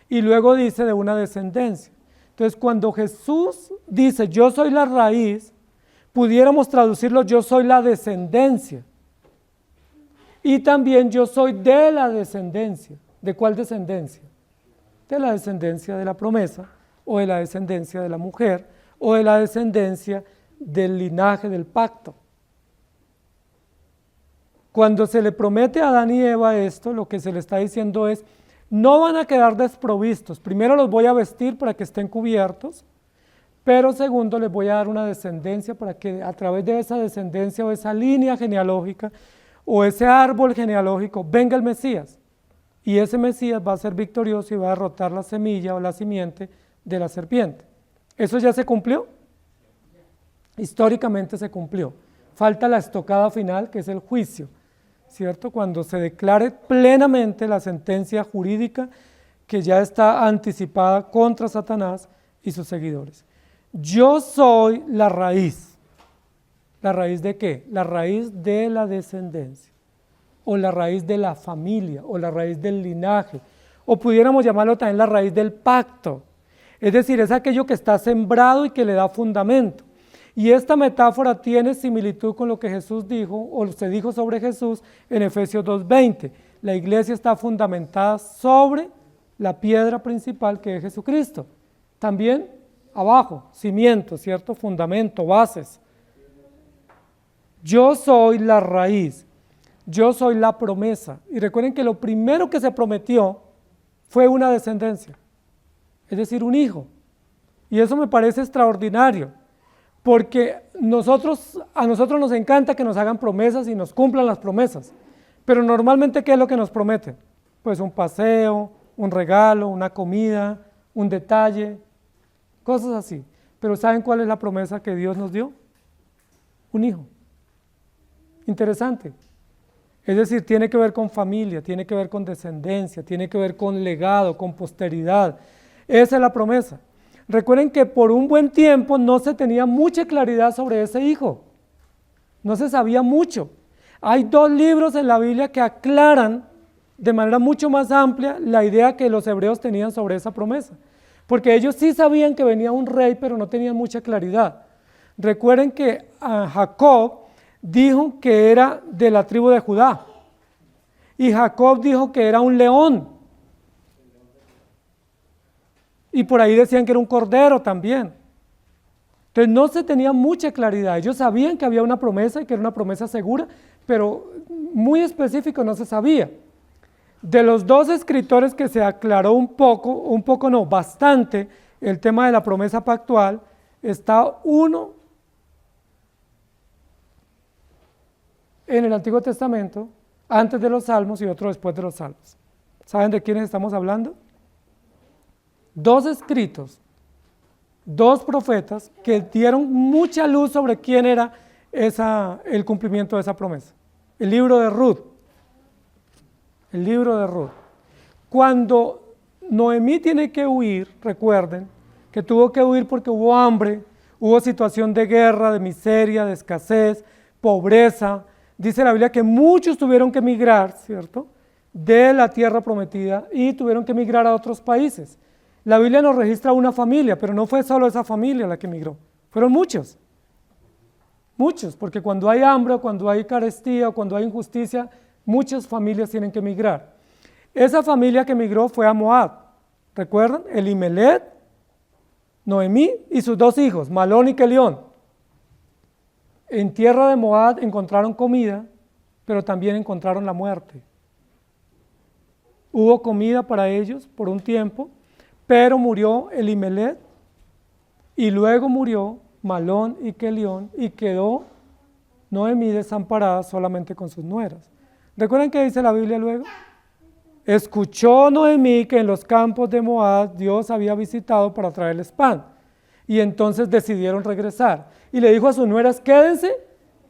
y luego dice de una descendencia. Entonces cuando Jesús dice yo soy la raíz, pudiéramos traducirlo yo soy la descendencia, y también yo soy de la descendencia. ¿De cuál descendencia? De la descendencia de la promesa, o de la descendencia de la mujer, o de la descendencia del linaje del pacto. Cuando se le promete a Adán y Eva esto, lo que se le está diciendo es, no van a quedar desprovistos. Primero los voy a vestir para que estén cubiertos, pero segundo les voy a dar una descendencia para que a través de esa descendencia o esa línea genealógica o ese árbol genealógico venga el Mesías. Y ese Mesías va a ser victorioso y va a derrotar la semilla o la simiente de la serpiente. ¿Eso ya se cumplió? Históricamente se cumplió. Falta la estocada final, que es el juicio, ¿cierto? Cuando se declare plenamente la sentencia jurídica que ya está anticipada contra Satanás y sus seguidores. Yo soy la raíz. ¿La raíz de qué? La raíz de la descendencia, o la raíz de la familia, o la raíz del linaje, o pudiéramos llamarlo también la raíz del pacto. Es decir, es aquello que está sembrado y que le da fundamento. Y esta metáfora tiene similitud con lo que Jesús dijo, o se dijo sobre Jesús en Efesios 2:20. La iglesia está fundamentada sobre la piedra principal que es Jesucristo. También abajo, cimiento, ¿cierto? Fundamento, bases. Yo soy la raíz, yo soy la promesa. Y recuerden que lo primero que se prometió fue una descendencia, es decir, un hijo. Y eso me parece extraordinario, porque a nosotros nos encanta que nos hagan promesas y nos cumplan las promesas. Pero normalmente, ¿qué es lo que nos prometen? Pues un paseo, un regalo, una comida, un detalle, cosas así. Pero ¿saben cuál es la promesa que Dios nos dio? Un hijo. Interesante. Es decir, tiene que ver con familia, tiene que ver con descendencia, tiene que ver con legado, con posteridad. Esa es la promesa. Recuerden que por un buen tiempo no se tenía mucha claridad sobre ese hijo. No se sabía mucho. Hay 2 libros en la Biblia que aclaran de manera mucho más amplia la idea que los hebreos tenían sobre esa promesa. Porque ellos sí sabían que venía un rey, pero no tenían mucha claridad. Recuerden que Jacob dijo que era de la tribu de Judá. Y Jacob dijo que era un león. Y por ahí decían que era un cordero también. Entonces no se tenía mucha claridad. Ellos sabían que había una promesa y que era una promesa segura, pero muy específico no se sabía. De los 2 escritores que se aclaró un poco no, bastante, el tema de la promesa pactual, está uno en el Antiguo Testamento, antes de los Salmos, y otro después de los Salmos. ¿Saben de quiénes estamos hablando? 2 escritos, 2 profetas que dieron mucha luz sobre quién era el cumplimiento de esa promesa. El libro de Ruth. El libro de Ruth. Cuando Noemí tiene que huir, recuerden que tuvo que huir porque hubo hambre, hubo situación de guerra, de miseria, de escasez, pobreza. Dice la Biblia que muchos tuvieron que emigrar, ¿cierto?, de la tierra prometida y tuvieron que emigrar a otros países. La Biblia nos registra una familia, pero no fue solo esa familia la que emigró, fueron muchos. Muchos, porque cuando hay hambre, cuando hay carestía, cuando hay injusticia, muchas familias tienen que emigrar. Esa familia que emigró fue a Moab. ¿Recuerdan? Elimelech, Noemí y sus 2 hijos, Malón y Kelión. En tierra de Moab encontraron comida, pero también encontraron la muerte. Hubo comida para ellos por un tiempo, pero murió Elimelech y luego murió Malón y Kelión y quedó Noemí desamparada solamente con sus nueras. ¿Recuerdan qué dice la Biblia luego? Escuchó Noemí que en los campos de Moab Dios había visitado para traerles pan. Y entonces decidieron regresar. Y le dijo a sus nueras, quédense.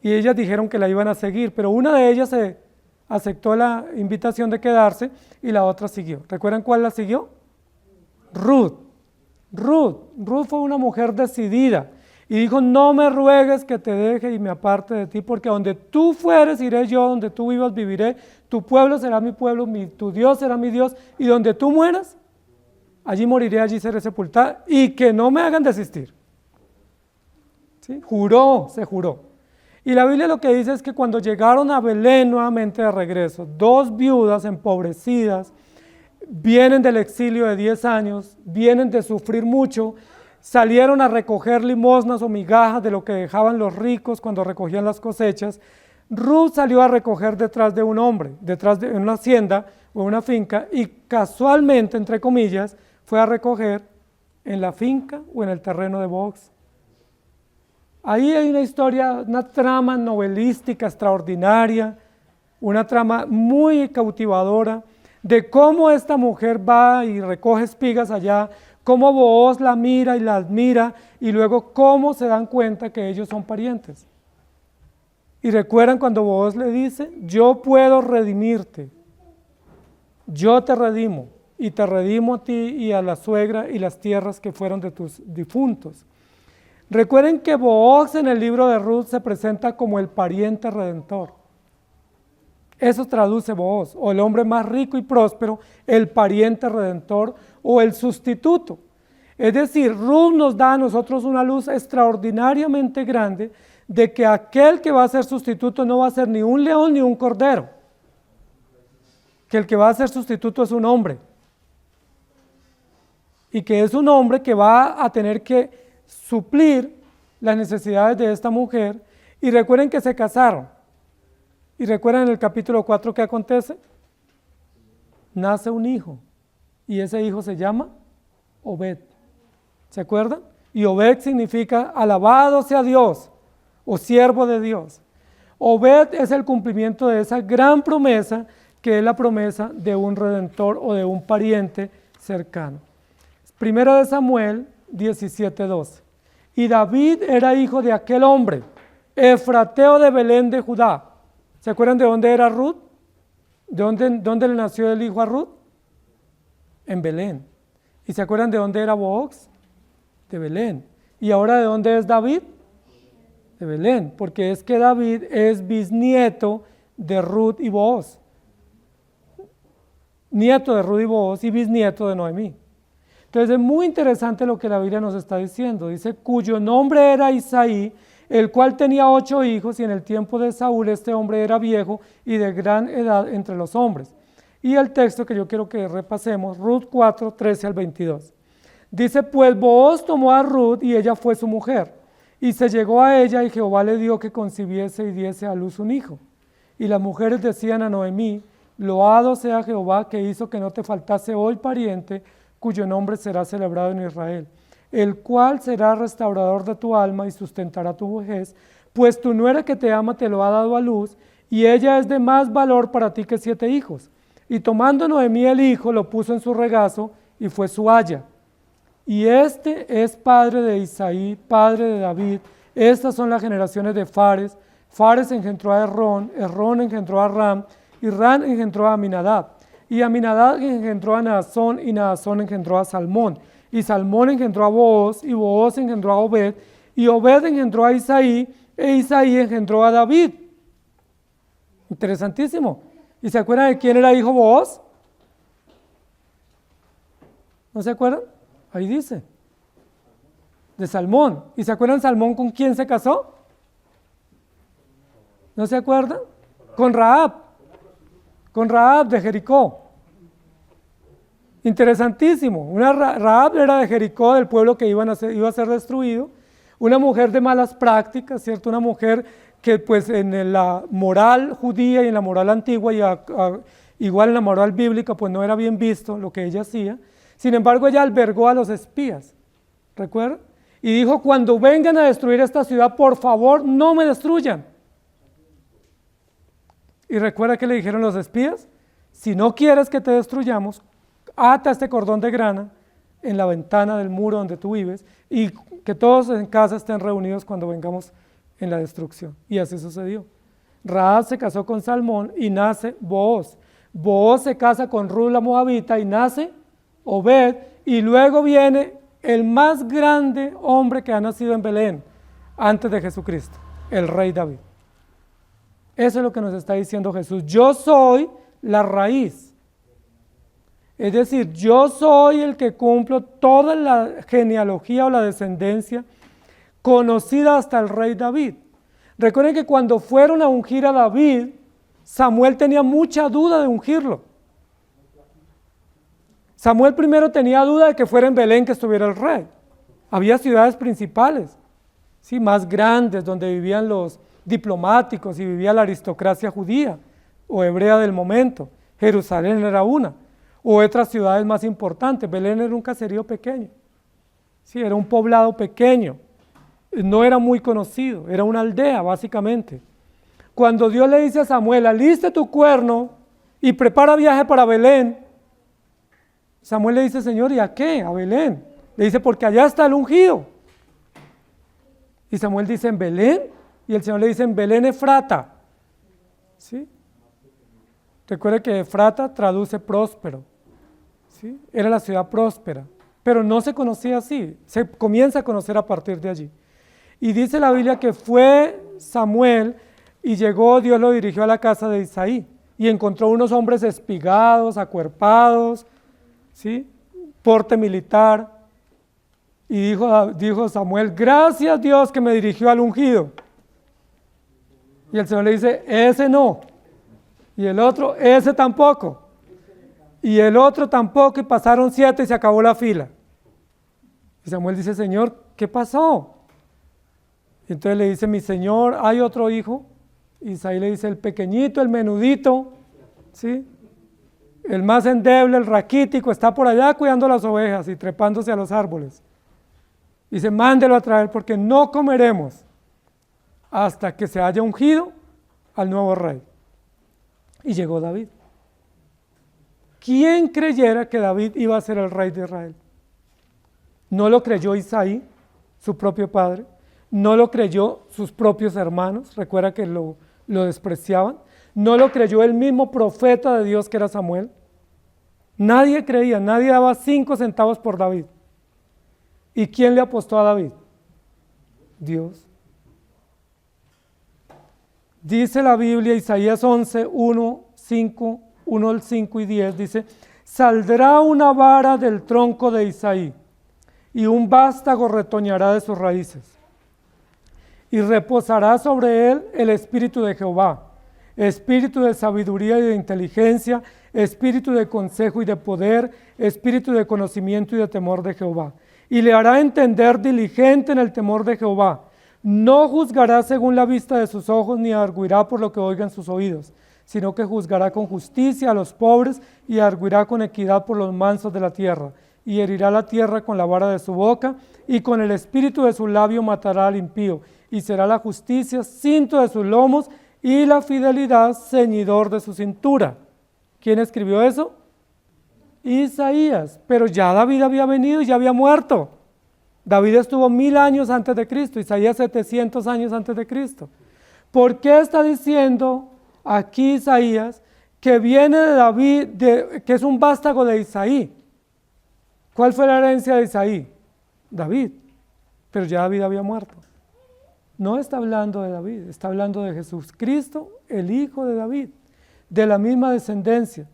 Y ellas dijeron que la iban a seguir. Pero una de ellas aceptó la invitación de quedarse y la otra siguió. ¿Recuerdan cuál la siguió? Ruth. Ruth fue una mujer decidida. Y dijo, no me ruegues que te deje y me aparte de ti, porque donde tú fueres iré yo, donde tú vivas viviré, tu pueblo será mi pueblo, tu Dios será mi Dios, y donde tú mueras, allí moriré, allí seré sepultada, y que no me hagan desistir. ¿Sí? Se juró. Y la Biblia lo que dice es que cuando llegaron a Belén nuevamente de regreso, 2 viudas empobrecidas, vienen del exilio de 10 años, vienen de sufrir mucho, salieron a recoger limosnas o migajas de lo que dejaban los ricos cuando recogían las cosechas. Ruth salió a recoger detrás de un hombre, detrás de una hacienda o una finca, y casualmente, entre comillas, fue a recoger en la finca o en el terreno de Booz. Ahí hay una historia, una trama novelística extraordinaria, una trama muy cautivadora de cómo esta mujer va y recoge espigas allá, cómo Booz la mira y la admira, y luego cómo se dan cuenta que ellos son parientes. Y recuerdan cuando Booz le dice, yo puedo redimirte, yo te redimo, y te redimo a ti y a la suegra y las tierras que fueron de tus difuntos. Recuerden que Booz en el libro de Ruth se presenta como el pariente redentor. Eso traduce Booz, o el hombre más rico y próspero, el pariente redentor o el sustituto. Es decir, Ruth nos da a nosotros una luz extraordinariamente grande de que aquel que va a ser sustituto no va a ser ni un león ni un cordero, que el que va a ser sustituto es un hombre, y que es un hombre que va a tener que suplir las necesidades de esta mujer. Y recuerden que se casaron. Y recuerden en el capítulo 4 ¿qué acontece? Nace un hijo, y ese hijo se llama Obed. ¿Se acuerdan? Y Obed significa alabado sea Dios, o siervo de Dios. Obed es el cumplimiento de esa gran promesa, que es la promesa de un redentor o de un pariente cercano. Primero de Samuel 17:12. Y David era hijo de aquel hombre, efrateo de Belén de Judá. ¿Se acuerdan de dónde era Ruth? ¿Dónde le nació el hijo a Ruth? En Belén. ¿Y se acuerdan de dónde era Booz? De Belén. ¿Y ahora de dónde es David? De Belén, porque es que David es bisnieto de Ruth y Booz. Nieto de Ruth y Booz y bisnieto de Noemí. Entonces es muy interesante lo que la Biblia nos está diciendo. Dice, cuyo nombre era Isaí, el cual tenía 8 hijos, y en el tiempo de Saúl este hombre era viejo y de gran edad entre los hombres. Y el texto que yo quiero que repasemos, Ruth 4, 13 al 22. Dice, pues Booz tomó a Ruth y ella fue su mujer, y se llegó a ella y Jehová le dio que concibiese y diese a luz un hijo. Y las mujeres decían a Noemí, loado sea Jehová que hizo que no te faltase hoy pariente, cuyo nombre será celebrado en Israel, el cual será restaurador de tu alma y sustentará tu vejez, pues tu nuera que te ama te lo ha dado a luz, y ella es de más valor para ti que 7 hijos. Y tomando Noemí el hijo, lo puso en su regazo, y fue su aya. Y este es padre de Isaí, padre de David. Estas son las generaciones de Fares. Fares engendró a Errón, Errón engendró a Ram, y Ram engendró a Aminadab. Y Aminadab engendró a Naasón, y Naasón engendró a Salmón. Y Salmón engendró a Booz, y Booz engendró a Obed, y Obed engendró a Isaí, e Isaí engendró a David. Interesantísimo. ¿Y se acuerdan de quién era hijo Booz? ¿No se acuerdan? Ahí dice. De Salmón. ¿Y se acuerdan Salmón con quién se casó? ¿No se acuerdan? Con Rahab. Con Rahab de Jericó. Interesantísimo. Rahab era de Jericó, del pueblo que iba a ser destruido. Una mujer de malas prácticas, ¿cierto? Una mujer que pues en la moral judía y en la moral antigua, igual en la moral bíblica, pues no era bien visto lo que ella hacía. Sin embargo, ella albergó a los espías, ¿recuerdan? Y dijo, cuando vengan a destruir esta ciudad, por favor, no me destruyan. ¿Y recuerda que le dijeron los espías? Si no quieres que te destruyamos, ata este cordón de grana en la ventana del muro donde tú vives y que todos en casa estén reunidos cuando vengamos en la destrucción. Y así sucedió. Rahab se casó con Salmón y nace Booz. Booz se casa con Ruth la Moabita y nace Obed, y luego viene el más grande hombre que ha nacido en Belén antes de Jesucristo, el rey David. Eso es lo que nos está diciendo Jesús. Yo soy la raíz. Es decir, yo soy el que cumplo toda la genealogía o la descendencia conocida hasta el rey David. Recuerden que cuando fueron a ungir a David, Samuel tenía mucha duda de ungirlo. Samuel primero tenía duda de que fuera en Belén que estuviera el rey. Había ciudades principales, ¿sí? Más grandes, donde vivían los diplomáticos y vivía la aristocracia judía o hebrea del momento. Jerusalén era una, o otras ciudades más importantes. Belén era un caserío pequeño, ¿sí? Era un poblado pequeño, no era muy conocido, era una aldea básicamente. Cuando Dios le dice a Samuel, aliste tu cuerno y prepara viaje para Belén, Samuel le dice, Señor, ¿y a qué? A Belén. Le dice, porque allá está el ungido. Y Samuel dice, ¿en Belén? Y el Señor le dice, en Belén Efrata. ¿Sí? Recuerde que Efrata traduce próspero. ¿Sí? Era la ciudad próspera, pero no se conocía así. Se comienza a conocer a partir de allí. Y dice la Biblia que fue Samuel y llegó, Dios lo dirigió a la casa de Isaí y encontró unos hombres espigados, acuerpados, ¿sí? Porte militar, y dijo Samuel, gracias Dios que me dirigió al ungido. Y el Señor le dice, ese no, y el otro, ese tampoco, y el otro tampoco, y pasaron 7 y se acabó la fila. Y Samuel dice, Señor, ¿qué pasó? Y entonces le dice, mi Señor, ¿hay otro hijo? Y Isaí le dice, el pequeñito, el menudito, ¿sí? El más endeble, el raquítico, está por allá cuidando las ovejas y trepándose a los árboles. Dice, mándelo a traer porque no comeremos hasta que se haya ungido al nuevo rey. Y llegó David. ¿Quién creyera que David iba a ser el rey de Israel? No lo creyó Isaí, su propio padre, no lo creyó sus propios hermanos, recuerda que lo despreciaban. ¿No lo creyó el mismo profeta de Dios que era Samuel? Nadie creía, nadie daba 5 centavos por David. ¿Y quién le apostó a David? Dios. Dice la Biblia, Isaías 11, 1, 5, 1 al 5 y 10, dice: saldrá una vara del tronco de Isaí, y un vástago retoñará de sus raíces. Y reposará sobre él el espíritu de Jehová, espíritu de sabiduría y de inteligencia, espíritu de consejo y de poder, espíritu de conocimiento y de temor de Jehová. Y le hará entender diligente en el temor de Jehová. No juzgará según la vista de sus ojos, ni arguirá por lo que oigan sus oídos, sino que juzgará con justicia a los pobres y arguirá con equidad por los mansos de la tierra. Y herirá la tierra con la vara de su boca, y con el espíritu de su labio matará al impío. Y será la justicia cinto de sus lomos, y la fidelidad ceñidor de su cintura. ¿Quién escribió eso? Isaías. Pero ya David había venido y ya había muerto. David estuvo 1000 años antes de Cristo, Isaías 700 años antes de Cristo. ¿Por qué está diciendo aquí Isaías que viene de David, que es un vástago de Isaí? ¿Cuál fue la herencia de Isaí? David. Pero ya David había muerto. No está hablando de David, está hablando de Jesús Cristo, el hijo de David, de la misma descendencia.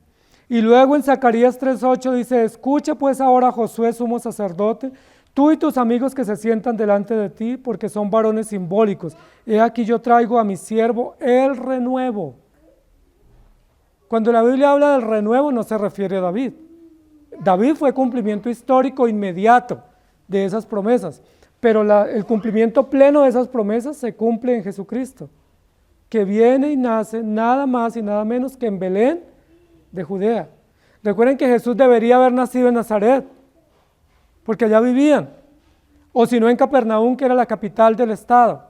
Y luego en Zacarías 3:8 dice: escucha pues ahora, Josué, sumo sacerdote, tú y tus amigos que se sientan delante de ti, porque son varones simbólicos. He aquí yo traigo a mi siervo el renuevo. Cuando la Biblia habla del renuevo no se refiere a David. David fue cumplimiento histórico inmediato de esas promesas, pero el cumplimiento pleno de esas promesas se cumple en Jesucristo, que viene y nace nada más y nada menos que en Belén de Judea. Recuerden que Jesús debería haber nacido en Nazaret, porque allá vivían, o si no en Capernaum, que era la capital del estado,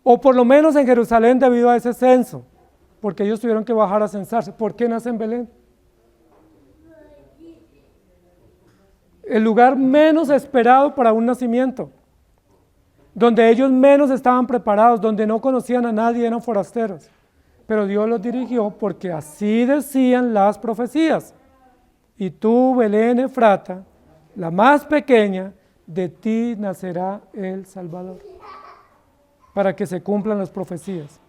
o por lo menos en Jerusalén debido a ese censo, porque ellos tuvieron que bajar a censarse. ¿Por qué nace en Belén? El lugar menos esperado para un nacimiento, donde ellos menos estaban preparados, donde no conocían a nadie, eran forasteros, pero Dios los dirigió porque así decían las profecías: y tú, Belén Efrata, la más pequeña, de ti nacerá el Salvador, para que se cumplan las profecías.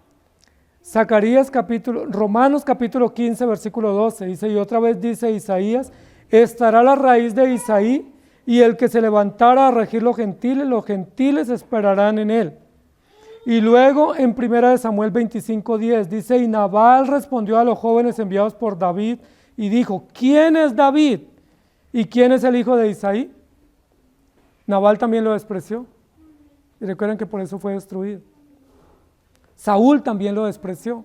Romanos capítulo 15, versículo 12, dice: y otra vez dice Isaías: estará la raíz de Isaí, y el que se levantara a regir los gentiles esperarán en él. Y luego en 1 Samuel 25:10 dice: y Nabal respondió a los jóvenes enviados por David y dijo: ¿quién es David? ¿Y quién es el hijo de Isaí? Nabal también lo despreció, y recuerden que por eso fue destruido. Saúl también lo despreció.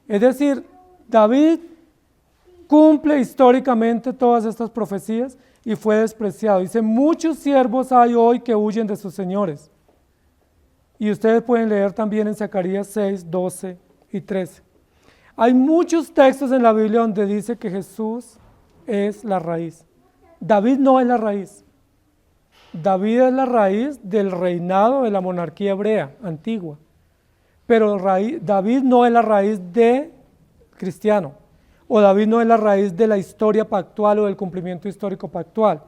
Es decir, David cumple históricamente todas estas profecías y fue despreciado. Dice: muchos siervos hay hoy que huyen de sus señores. Y ustedes pueden leer también en Zacarías 6, 12 y 13. Hay muchos textos en la Biblia donde dice que Jesús es la raíz. David no es la raíz. David es la raíz del reinado de la monarquía hebrea antigua. Pero David no es la raíz de cristiano. O David no es la raíz de la historia pactual o del cumplimiento histórico pactual.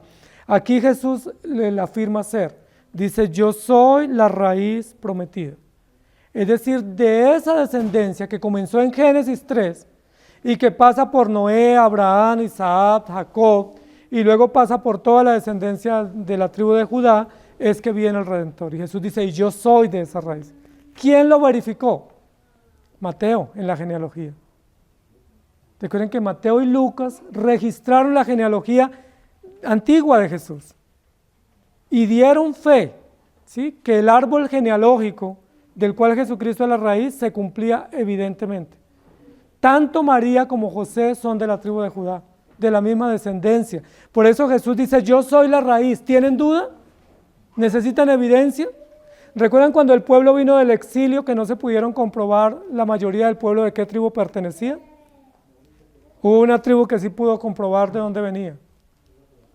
Aquí Jesús le afirma ser. Dice: yo soy la raíz prometida. Es decir, de esa descendencia que comenzó en Génesis 3 y que pasa por Noé, Abraham, Isaac, Jacob, y luego pasa por toda la descendencia de la tribu de Judá, es que viene el Redentor. Y Jesús dice: y yo soy de esa raíz. ¿Quién lo verificó? Mateo, en la genealogía. Recuerden que Mateo y Lucas registraron la genealogía antigua de Jesús y dieron fe, ¿sí?, que el árbol genealógico del cual Jesucristo es la raíz se cumplía evidentemente. Tanto María como José son de la tribu de Judá, de la misma descendencia. Por eso Jesús dice: yo soy la raíz. ¿Tienen duda? ¿Necesitan evidencia? ¿Recuerdan cuando el pueblo vino del exilio que no se pudieron comprobar la mayoría del pueblo de qué tribu pertenecía? Hubo una tribu que sí pudo comprobar de dónde venía: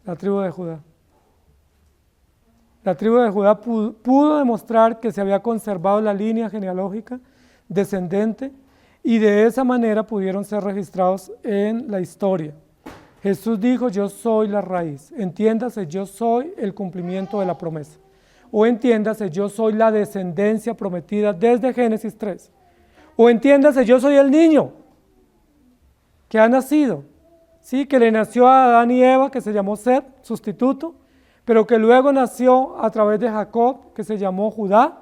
la tribu de Judá. La tribu de Judá pudo demostrar que se había conservado la línea genealógica descendente y de esa manera pudieron ser registrados en la historia. Jesús dijo, yo soy la raíz. Entiéndase, yo soy el cumplimiento de la promesa. O entiéndase, yo soy la descendencia prometida desde Génesis 3. O entiéndase, yo soy el niño que ha nacido, ¿sí? Que le nació a Adán y Eva, que se llamó Set, sustituto, pero que luego nació a través de Jacob, que se llamó Judá,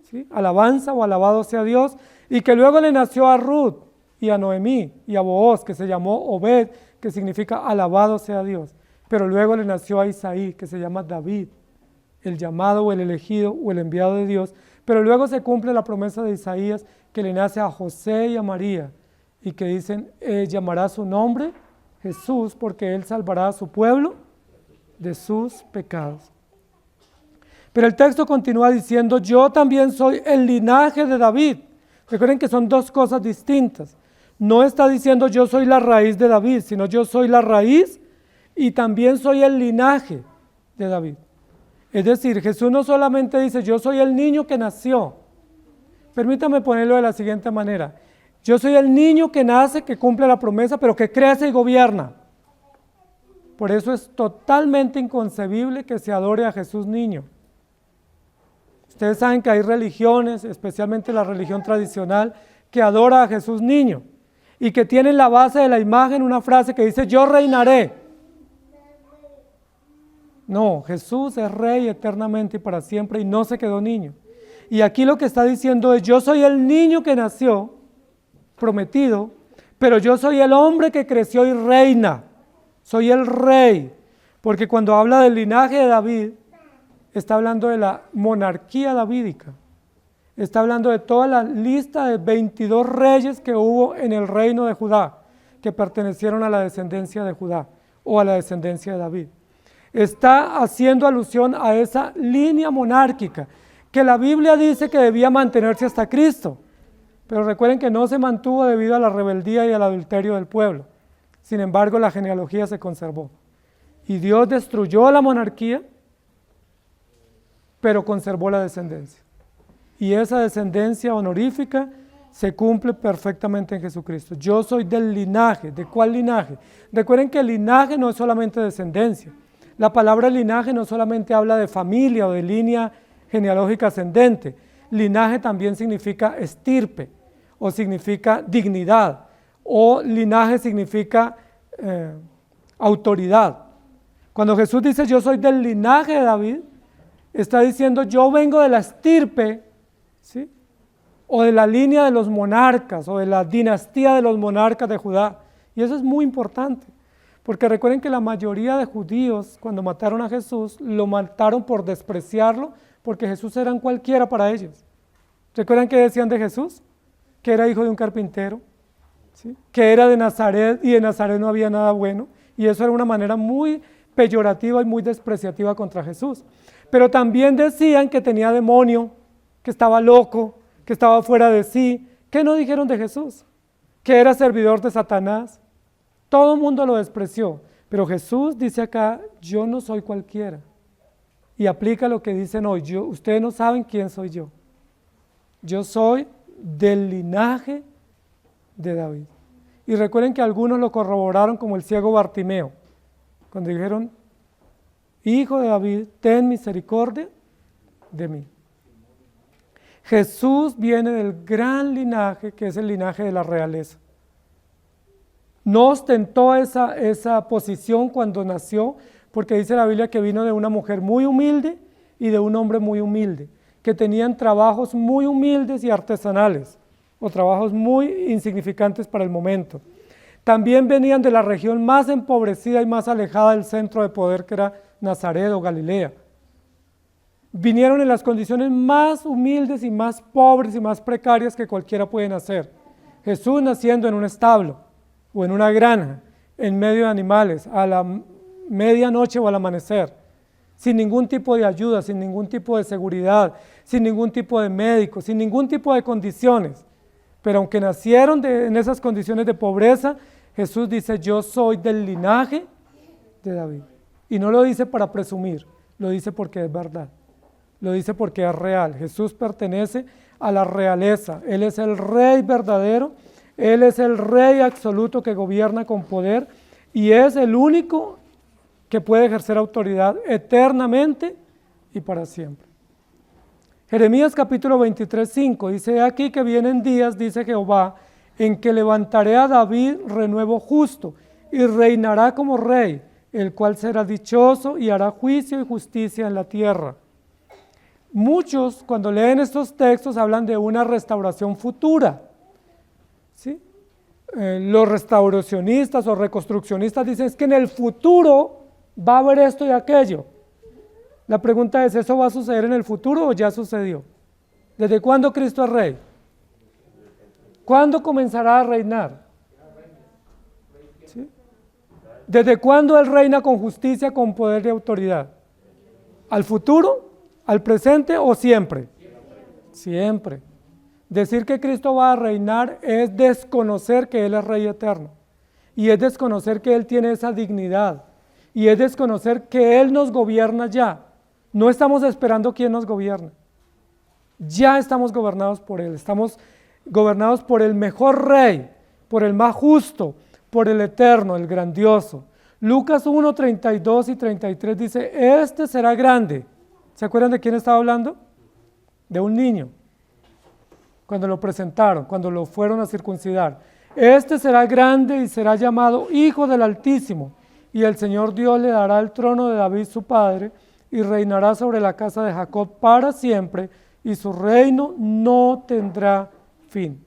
¿sí? Alabanza o alabado sea Dios, y que luego le nació a Ruth y a Noemí y a Booz, que se llamó Obed, que significa alabado sea Dios, pero luego le nació a Isaí, que se llama David, el llamado o el elegido o el enviado de Dios, pero luego se cumple la promesa de Isaías, que le nace a José y a María, y que dicen, llamará su nombre Jesús, porque él salvará a su pueblo de sus pecados. Pero el texto continúa diciendo, yo también soy el linaje de David. Recuerden que son dos cosas distintas. No está diciendo yo soy la raíz de David, sino yo soy la raíz y también soy el linaje de David. Es decir, Jesús no solamente dice yo soy el niño que nació. Permítame ponerlo de la siguiente manera. Yo soy el niño que nace, que cumple la promesa, pero que crece y gobierna. Por eso es totalmente inconcebible que se adore a Jesús niño. Ustedes saben que hay religiones, especialmente la religión tradicional, que adora a Jesús niño y que tienen la base de la imagen una frase que dice, yo reinaré. No, Jesús es rey eternamente y para siempre y no se quedó niño. Y aquí lo que está diciendo es, yo soy el niño que nació, prometido, pero yo soy el hombre que creció y reina. Soy el rey, porque cuando habla del linaje de David, está hablando de la monarquía davídica. Está hablando de toda la lista de 22 reyes que hubo en el reino de Judá, que pertenecieron a la descendencia de Judá o a la descendencia de David. Está haciendo alusión a esa línea monárquica que la Biblia dice que debía mantenerse hasta Cristo. Pero recuerden que no se mantuvo debido a la rebeldía y al adulterio del pueblo. Sin embargo, la genealogía se conservó. Y Dios destruyó la monarquía, pero conservó la descendencia. Y esa descendencia honorífica se cumple perfectamente en Jesucristo. Yo soy del linaje. ¿De cuál linaje? Recuerden que el linaje no es solamente descendencia. La palabra linaje no solamente habla de familia o de línea genealógica ascendente. Linaje también significa estirpe, o significa dignidad, o linaje significa autoridad. Cuando Jesús dice yo soy del linaje de David, está diciendo yo vengo de la estirpe, ¿sí? O de la línea de los monarcas, o de la dinastía de los monarcas de Judá. Y eso es muy importante, porque recuerden que la mayoría de judíos, cuando mataron a Jesús, lo mataron por despreciarlo, porque Jesús era un cualquiera para ellos. ¿Recuerdan qué decían de Jesús? Que era hijo de un carpintero, ¿sí? Que era de Nazaret y de Nazaret no había nada bueno, y eso era una manera muy peyorativa y muy despreciativa contra Jesús. Pero también decían que tenía demonio, que estaba loco, que estaba fuera de sí. ¿Qué no dijeron de Jesús? Que era servidor de Satanás. Todo el mundo lo despreció, pero Jesús dice acá, yo no soy cualquiera. Y aplica lo que dicen hoy, ustedes no saben quién soy yo. Yo soy del linaje de David. Y recuerden que algunos lo corroboraron como el ciego Bartimeo, cuando dijeron, hijo de David, ten misericordia de mí. Jesús viene del gran linaje, que es el linaje de la realeza. No ostentó esa posición cuando nació, porque dice la Biblia que vino de una mujer muy humilde y de un hombre muy humilde, que tenían trabajos muy humildes y artesanales, o trabajos muy insignificantes para el momento. También venían de la región más empobrecida y más alejada del centro de poder, que era Nazaret o Galilea. Vinieron en las condiciones más humildes y más pobres y más precarias que cualquiera puede nacer. Jesús naciendo en un establo o en una granja, en medio de animales, a la medianoche o al amanecer, sin ningún tipo de ayuda, sin ningún tipo de seguridad, sin ningún tipo de médico, sin ningún tipo de condiciones. Pero aunque nacieron en esas condiciones de pobreza, Jesús dice, yo soy del linaje de David. Y no lo dice para presumir, lo dice porque es verdad. lo dice porque es real. Jesús pertenece a la realeza. Él es el rey verdadero, Él es el rey absoluto que gobierna con poder y es el único que puede ejercer autoridad eternamente y para siempre. Jeremías capítulo 23, 5 dice: aquí que vienen días, dice Jehová, en que levantaré a David renuevo justo y reinará como rey, el cual será dichoso y hará juicio y justicia en la tierra. Muchos, cuando leen estos textos, hablan de una restauración futura, ¿sí? Los restauracionistas o reconstruccionistas dicen es que en el futuro va a haber esto y aquello. La pregunta es, ¿eso va a suceder en el futuro o ya sucedió? ¿Desde cuándo Cristo es rey? ¿Cuándo comenzará a reinar? ¿Sí? ¿Desde cuándo Él reina con justicia, con poder y autoridad? ¿Al futuro? ¿Al presente o siempre? Siempre. Decir que Cristo va a reinar es desconocer que Él es Rey eterno. Y es desconocer que Él tiene esa dignidad. Y es desconocer que Él nos gobierna ya. No estamos esperando quién nos gobierna. Ya estamos gobernados por Él. Estamos gobernados por el mejor Rey, por el más justo, por el eterno, el grandioso. Lucas 1, 32 y 33 dice: este será grande. ¿Se acuerdan de quién estaba hablando? De un niño. Cuando lo presentaron, cuando lo fueron a circuncidar. Este será grande y será llamado Hijo del Altísimo, y el Señor Dios le dará el trono de David su padre, y reinará sobre la casa de Jacob para siempre, y su reino no tendrá fin.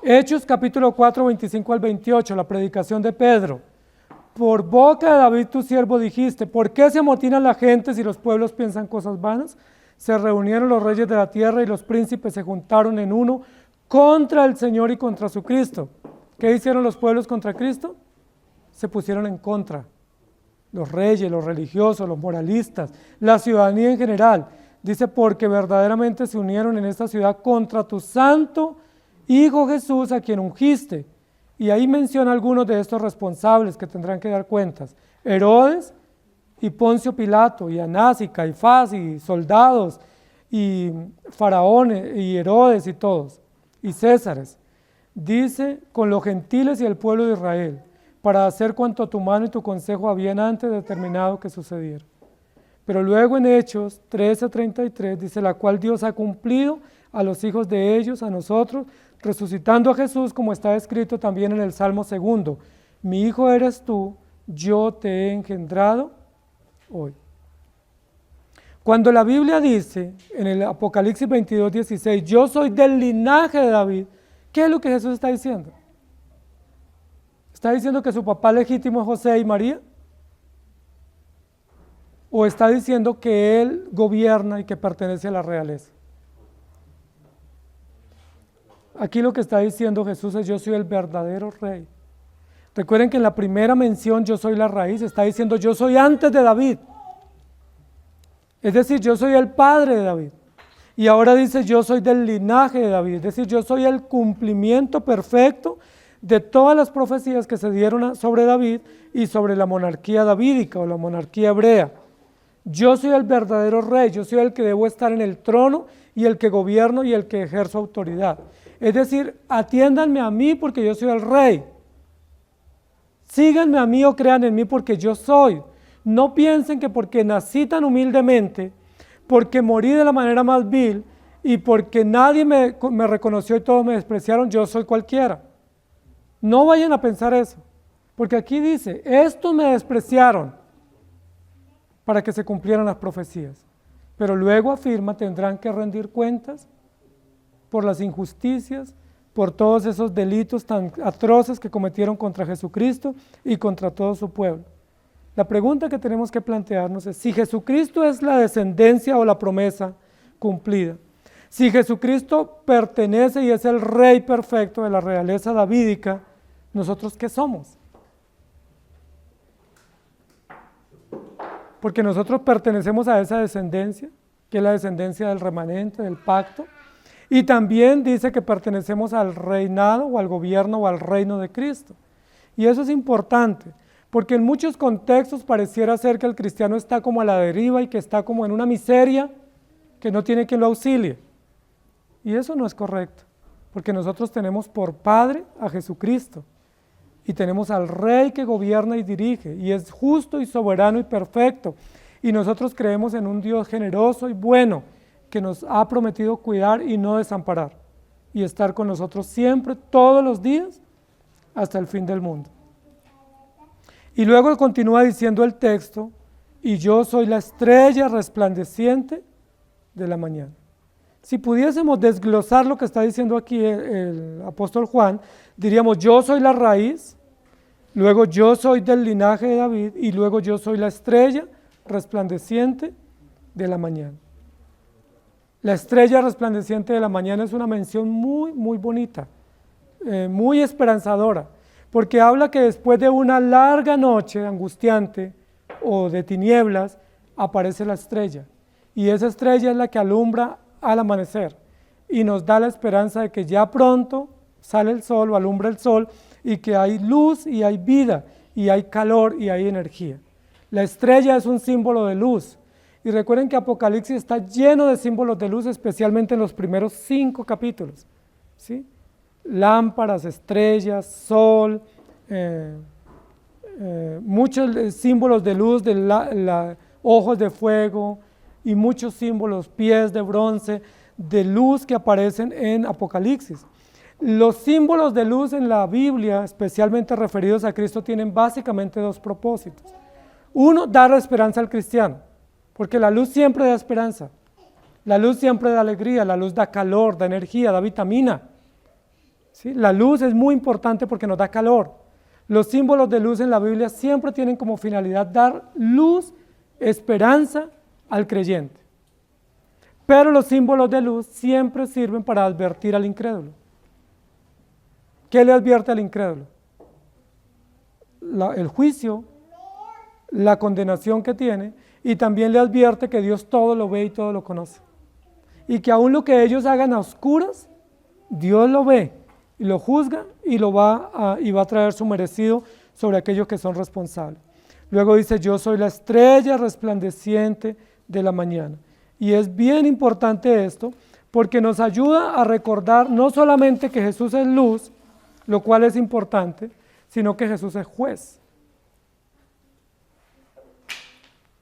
Hechos capítulo 4, 25 al 28, la predicación de Pedro. Por boca de David tu siervo dijiste: ¿por qué se amotinan las gentes y los pueblos piensan cosas vanas? Se reunieron los reyes de la tierra y los príncipes se juntaron en uno contra el Señor y contra su Cristo. ¿Qué hicieron los pueblos contra Cristo? Se pusieron en contra. Los reyes, los religiosos, los moralistas, la ciudadanía en general. Dice: porque verdaderamente se unieron en esta ciudad contra tu santo Hijo Jesús, a quien ungiste. Y ahí menciona algunos de estos responsables que tendrán que dar cuentas: Herodes y Poncio Pilato, y Anás y Caifás, y soldados, y faraones, y Herodes, y todos, y Césares. Dice: con los gentiles y el pueblo de Israel, para hacer cuanto tu mano y tu consejo habían antes determinado que sucediera. Pero luego en Hechos 13:33 dice: la cual Dios ha cumplido a los hijos de ellos, a nosotros, resucitando a Jesús, como está escrito también en el Salmo 2: mi hijo eres tú, yo te he engendrado hoy. Cuando la Biblia dice en el Apocalipsis 22:16, yo soy del linaje de David, ¿qué es lo que Jesús está diciendo? ¿Está diciendo que su papá legítimo es José y María? ¿O está diciendo que él gobierna y que pertenece a la realeza? Aquí lo que está diciendo Jesús es: yo soy el verdadero rey. Recuerden que en la primera mención, yo soy la raíz, está diciendo: yo soy antes de David. Es decir, yo soy el padre de David. Y ahora dice: yo soy del linaje de David. Es decir, yo soy el cumplimiento perfecto de todas las profecías que se dieron sobre David y sobre la monarquía davídica o la monarquía hebrea. Yo soy el verdadero rey, yo soy el que debo estar en el trono y el que gobierno y el que ejerzo autoridad. Es decir, atiéndanme a mí porque yo soy el rey. Síganme a mí o crean en mí porque yo soy. No piensen que porque nací tan humildemente, porque morí de la manera más vil y porque nadie me reconoció y todos me despreciaron, yo soy cualquiera. No vayan a pensar eso, porque aquí dice: estos me despreciaron para que se cumplieran las profecías. Pero luego afirma: tendrán que rendir cuentas por las injusticias, por todos esos delitos tan atroces que cometieron contra Jesucristo y contra todo su pueblo. La pregunta que tenemos que plantearnos es: si Jesucristo es la descendencia o la promesa cumplida, si Jesucristo pertenece y es el Rey perfecto de la realeza davídica, ¿nosotros qué somos? Porque nosotros pertenecemos a esa descendencia, que es la descendencia del remanente, del pacto, y también dice que pertenecemos al reinado o al gobierno o al reino de Cristo. Y eso es importante, porque en muchos contextos pareciera ser que el cristiano está como a la deriva y que está como en una miseria, que no tiene quien lo auxilie. Y eso no es correcto, porque nosotros tenemos por Padre a Jesucristo, y tenemos al Rey que gobierna y dirige, y es justo y soberano y perfecto, y nosotros creemos en un Dios generoso y bueno, que nos ha prometido cuidar y no desamparar, y estar con nosotros siempre, todos los días, hasta el fin del mundo. Y luego continúa diciendo el texto, y yo soy la estrella resplandeciente de la mañana. Si pudiésemos desglosar lo que está diciendo aquí el apóstol Juan, diríamos, yo soy la raíz, luego yo soy del linaje de David, y luego yo soy la estrella resplandeciente de la mañana. La estrella resplandeciente de la mañana es una mención muy, muy bonita, muy esperanzadora, porque habla que después de una larga noche angustiante o de tinieblas, aparece la estrella, y esa estrella es la que alumbra al amanecer, y nos da la esperanza de que ya pronto sale el sol o alumbra el sol, y que hay luz y hay vida, y hay calor y hay energía. La estrella es un símbolo de luz, y recuerden que Apocalipsis está lleno de símbolos de luz, especialmente en los primeros 5 capítulos, ¿sí? Lámparas, estrellas, sol, muchos símbolos de luz, ojos de fuego, y muchos símbolos, pies de bronce, de luz que aparecen en Apocalipsis. Los símbolos de luz en la Biblia, especialmente referidos a Cristo, tienen básicamente 2 propósitos. Uno, dar esperanza al cristiano, porque la luz siempre da esperanza, la luz siempre da alegría, la luz da calor, da energía, da vitamina. ¿Sí? La luz es muy importante porque nos da calor. Los símbolos de luz en la Biblia siempre tienen como finalidad dar luz, esperanza al creyente. Pero los símbolos de luz siempre sirven para advertir al incrédulo. ¿Qué le advierte al incrédulo? El juicio, la condenación que tiene, y también le advierte que Dios todo lo ve y todo lo conoce. Y que aún lo que ellos hagan a oscuras, Dios lo ve y lo juzga y va a traer su merecido sobre aquellos que son responsables. Luego dice, yo soy la estrella resplandeciente de la mañana. Y es bien importante esto, porque nos ayuda a recordar no solamente que Jesús es luz, lo cual es importante, sino que Jesús es juez.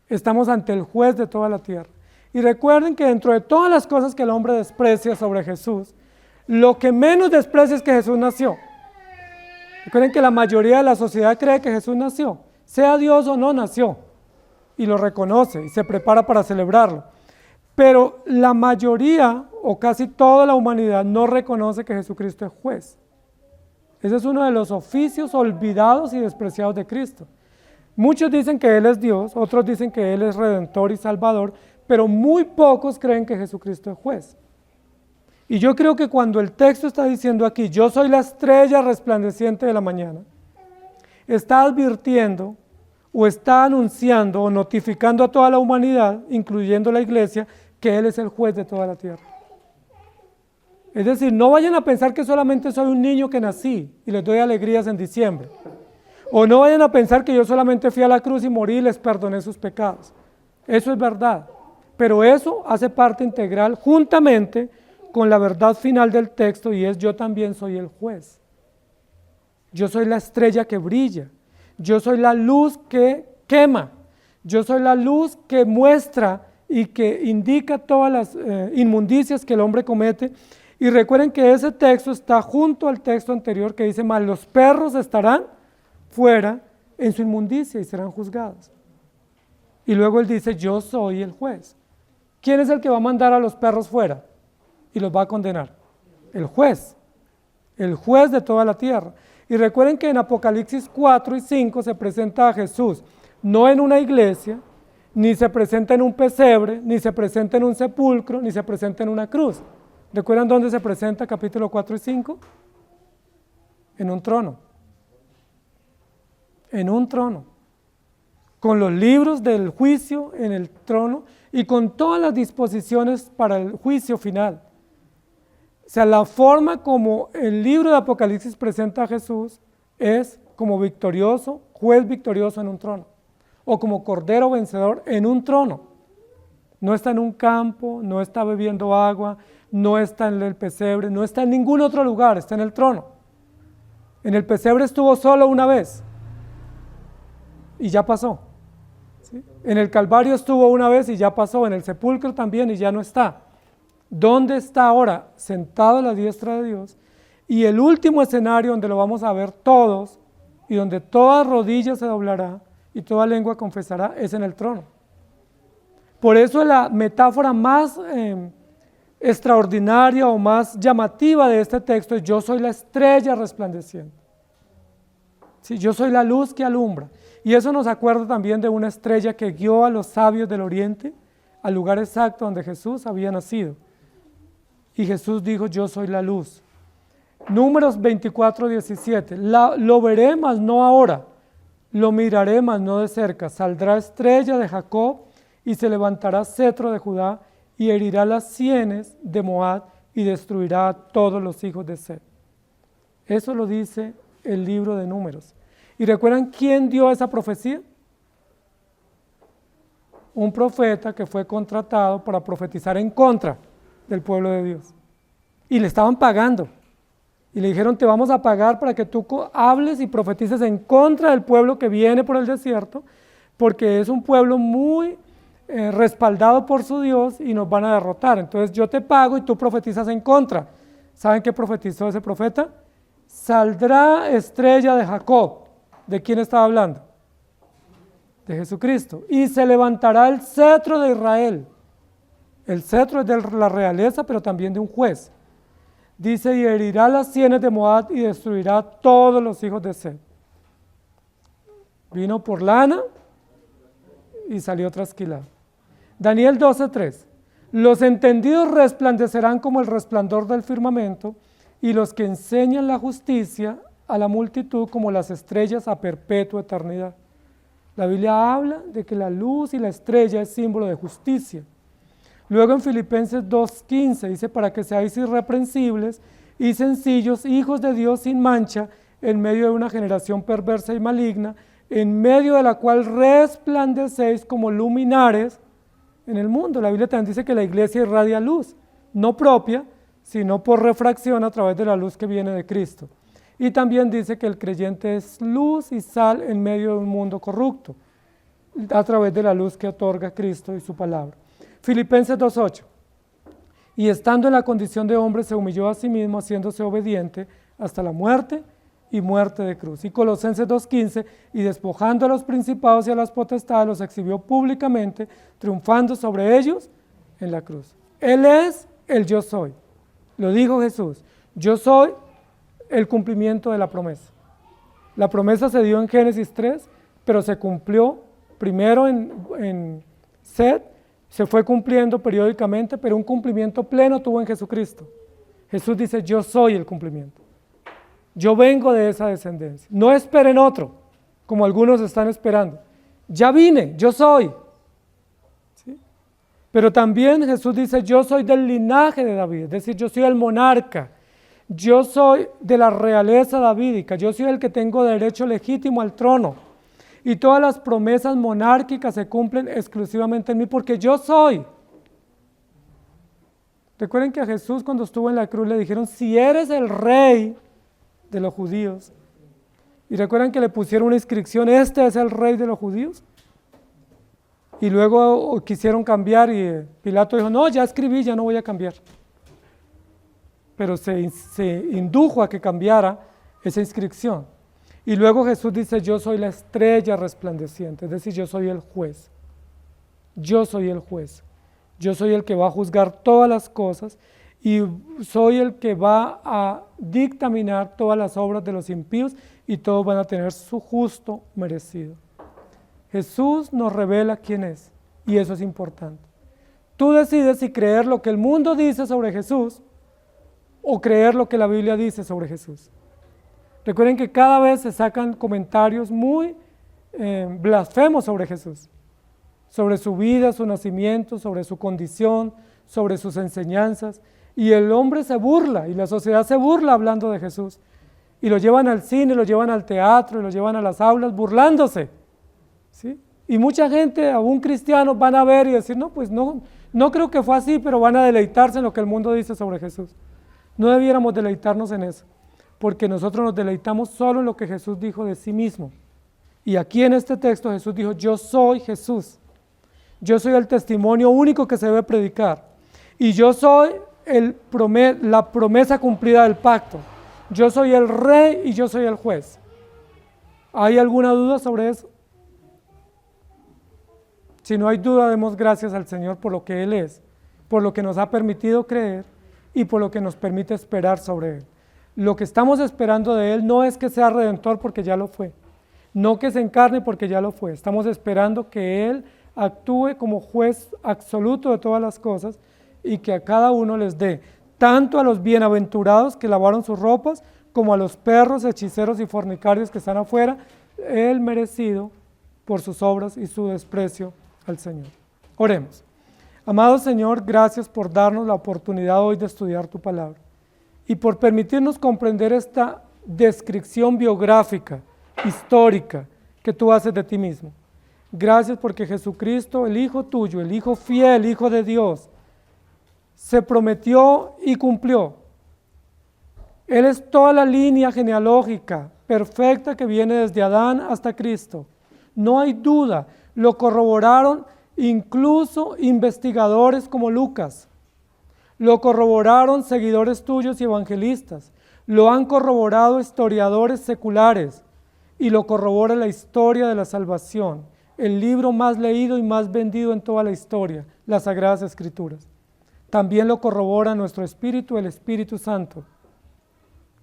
Estamos ante el juez de toda la tierra. Y recuerden que dentro de todas las cosas que el hombre desprecia sobre Jesús, lo que menos desprecia es que Jesús nació. Recuerden que la mayoría de la sociedad cree que Jesús nació, sea Dios o no, nació, y lo reconoce y se prepara para celebrarlo. Pero la mayoría o casi toda la humanidad no reconoce que Jesucristo es juez. Ese es uno de los oficios olvidados y despreciados de Cristo. Muchos dicen que Él es Dios, otros dicen que Él es Redentor y Salvador, pero muy pocos creen que Jesucristo es juez. Y yo creo que cuando el texto está diciendo aquí, yo soy la estrella resplandeciente de la mañana, está advirtiendo o está anunciando o notificando a toda la humanidad, incluyendo la iglesia, que Él es el juez de toda la tierra. Es decir, no vayan a pensar que solamente soy un niño que nací y les doy alegrías en diciembre. O no vayan a pensar que yo solamente fui a la cruz y morí y les perdoné sus pecados. Eso es verdad, pero eso hace parte integral juntamente con la verdad final del texto, y es yo también soy el juez. Yo soy la estrella que brilla, yo soy la luz que quema, yo soy la luz que muestra y que indica todas las inmundicias que el hombre comete. Y recuerden que ese texto está junto al texto anterior que dice, mas los perros estarán fuera en su inmundicia y serán juzgados. Y luego él dice, yo soy el juez. ¿Quién es el que va a mandar a los perros fuera y los va a condenar? El juez de toda la tierra. Y recuerden que en Apocalipsis 4 y 5 se presenta a Jesús, no en una iglesia, ni se presenta en un pesebre, ni se presenta en un sepulcro, ni se presenta en una cruz. ¿Recuerdan dónde se presenta capítulo 4 y 5? En un trono. En un trono. Con los libros del juicio en el trono y con todas las disposiciones para el juicio final. O sea, la forma como el libro de Apocalipsis presenta a Jesús es como victorioso, juez victorioso en un trono, o como cordero vencedor en un trono. No está en un campo, no está bebiendo agua, no está en el pesebre, no está en ningún otro lugar, está en el trono. En el pesebre estuvo solo una vez y ya pasó. ¿Sí? En el Calvario estuvo una vez y ya pasó, en el sepulcro también y ya no está. ¿Dónde está ahora? Sentado a la diestra de Dios. Y el último escenario donde lo vamos a ver todos y donde toda rodilla se doblará y toda lengua confesará es en el trono. Por eso la metáfora más extraordinaria o más llamativa de este texto es: yo soy la estrella resplandeciente. Sí, yo soy la luz que alumbra. Y eso nos acuerda también de una estrella que guió a los sabios del oriente al lugar exacto donde Jesús había nacido. Y Jesús dijo: yo soy la luz. Números 24:17, lo veré, mas no ahora, lo miraré, mas no de cerca. Saldrá estrella de Jacob y se levantará cetro de Judá y herirá las sienes de Moab y destruirá a todos los hijos de Set. Eso lo dice el libro de Números. ¿Y recuerdan quién dio esa profecía? Un profeta que fue contratado para profetizar en contra del pueblo de Dios. Y le estaban pagando. Y le dijeron: te vamos a pagar para que tú hables y profetices en contra del pueblo que viene por el desierto, porque es un pueblo muy respaldado por su Dios y nos van a derrotar. Entonces yo te pago y tú profetizas en contra. ¿Saben qué profetizó ese profeta? Saldrá estrella de Jacob. ¿De quién estaba hablando? De Jesucristo. Y se levantará el cetro de Israel. El cetro es de la realeza, pero también de un juez. Dice: y herirá las sienes de Moab y destruirá a todos los hijos de Set. Vino por lana y salió trasquilado. Daniel 12:3. Los entendidos resplandecerán como el resplandor del firmamento, y los que enseñan la justicia a la multitud como las estrellas a perpetua eternidad. La Biblia habla de que la luz y la estrella es símbolo de justicia. Luego en Filipenses 2:15 dice: para que seáis irreprensibles y sencillos, hijos de Dios sin mancha, en medio de una generación perversa y maligna, en medio de la cual resplandecéis como luminares en el mundo. La Biblia también dice que la iglesia irradia luz, no propia, sino por refracción a través de la luz que viene de Cristo. Y también dice que el creyente es luz y sal en medio de un mundo corrupto, a través de la luz que otorga Cristo y su palabra. Filipenses 2:8. Y estando en la condición de hombre, se humilló a sí mismo, haciéndose obediente hasta la muerte y muerte de cruz. Y Colosenses 2:15, y despojando a los principados y a las potestades, los exhibió públicamente, triunfando sobre ellos en la cruz. Él es el yo soy. Lo dijo Jesús: yo soy el cumplimiento de la promesa. La promesa se dio en Génesis 3, pero se cumplió primero en Set, se fue cumpliendo periódicamente, pero un cumplimiento pleno tuvo en Jesucristo. Jesús dice: yo soy el cumplimiento. Yo vengo de esa descendencia. No esperen otro, como algunos están esperando. Ya vine, yo soy. ¿Sí? Pero también Jesús dice: yo soy del linaje de David, es decir, yo soy el monarca. Yo soy de la realeza davídica, yo soy el que tengo derecho legítimo al trono. Y todas las promesas monárquicas se cumplen exclusivamente en mí, porque yo soy. Recuerden que a Jesús, cuando estuvo en la cruz, le dijeron: si eres el rey de los judíos. Y recuerdan que le pusieron una inscripción: este es el rey de los judíos. Y luego quisieron cambiar y Pilato dijo: no, ya escribí, ya no voy a cambiar. Pero se indujo a que cambiara esa inscripción. Y luego Jesús dice: yo soy la estrella resplandeciente, es decir, yo soy el juez. Yo soy el juez. Yo soy el que va a juzgar todas las cosas y soy el que va a dictaminar todas las obras de los impíos y todos van a tener su justo merecido. Jesús nos revela quién es y eso es importante. Tú decides si creer lo que el mundo dice sobre Jesús o creer lo que la Biblia dice sobre Jesús. Recuerden que cada vez se sacan comentarios muy blasfemos sobre Jesús, sobre su vida, su nacimiento, sobre su condición, sobre sus enseñanzas, y el hombre se burla y la sociedad se burla hablando de Jesús. Y lo llevan al cine, lo llevan al teatro, y lo llevan a las aulas burlándose, ¿sí? Y mucha gente, aún cristianos, van a ver y decir, no, pues no creo que fue así, pero van a deleitarse en lo que el mundo dice sobre Jesús. No debiéramos deleitarnos en eso, porque nosotros nos deleitamos solo en lo que Jesús dijo de sí mismo. Y aquí en este texto Jesús dijo, yo soy Jesús. Yo soy el testimonio único que se debe predicar. Y yo soy la promesa cumplida del pacto. Yo soy el rey y yo soy el juez. ¿Hay alguna duda sobre eso? Si no hay duda, demos gracias al Señor por lo que Él es, por lo que nos ha permitido creer y por lo que nos permite esperar sobre Él. Lo que estamos esperando de Él no es que sea redentor porque ya lo fue, no que se encarne porque ya lo fue. Estamos esperando que Él actúe como juez absoluto de todas las cosas y que a cada uno les dé, tanto a los bienaventurados que lavaron sus ropas, como a los perros, hechiceros y fornicarios que están afuera, el merecido por sus obras y su desprecio al Señor. Oremos. Amado Señor, gracias por darnos la oportunidad hoy de estudiar tu palabra y por permitirnos comprender esta descripción biográfica, histórica, que tú haces de ti mismo. Gracias porque Jesucristo, el Hijo tuyo, el Hijo fiel, Hijo de Dios, se prometió y cumplió. Él es toda la línea genealógica perfecta que viene desde Adán hasta Cristo. No hay duda, lo corroboraron incluso investigadores como Lucas, lo corroboraron seguidores tuyos y evangelistas, lo han corroborado historiadores seculares y lo corrobora la historia de la salvación, el libro más leído y más vendido en toda la historia, las Sagradas Escrituras. También lo corrobora nuestro Espíritu, el Espíritu Santo,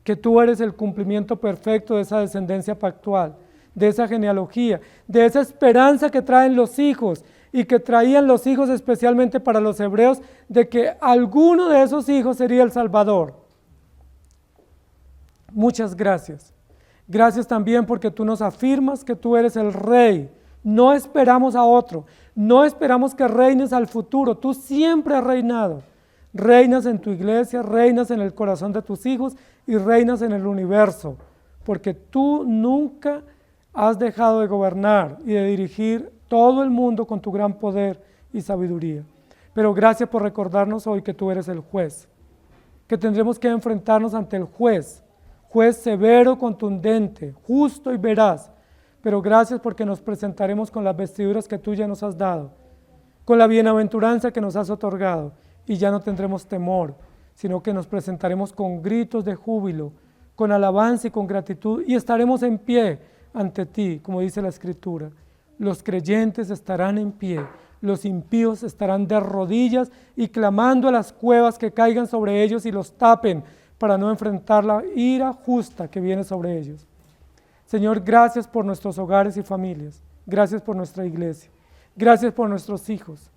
que tú eres el cumplimiento perfecto de esa descendencia pactual, de esa genealogía, de esa esperanza que traen los hijos y que traían los hijos especialmente para los hebreos, de que alguno de esos hijos sería el Salvador. Muchas gracias. Gracias también porque tú nos afirmas que tú eres el Rey. No esperamos a otro, no esperamos que reines al futuro, tú siempre has reinado. Reinas en tu iglesia, reinas en el corazón de tus hijos y reinas en el universo, porque tú nunca has dejado de gobernar y de dirigir todo el mundo con tu gran poder y sabiduría. Pero gracias por recordarnos hoy que tú eres el juez, que tendremos que enfrentarnos ante el juez severo, contundente, justo y veraz. Pero gracias porque nos presentaremos con las vestiduras que tú ya nos has dado, con la bienaventuranza que nos has otorgado, y ya no tendremos temor, sino que nos presentaremos con gritos de júbilo, con alabanza y con gratitud, y estaremos en pie ante ti, como dice la Escritura. Los creyentes estarán en pie, los impíos estarán de rodillas y clamando a las cuevas que caigan sobre ellos y los tapen para no enfrentar la ira justa que viene sobre ellos. Señor, gracias por nuestros hogares y familias, gracias por nuestra iglesia, gracias por nuestros hijos,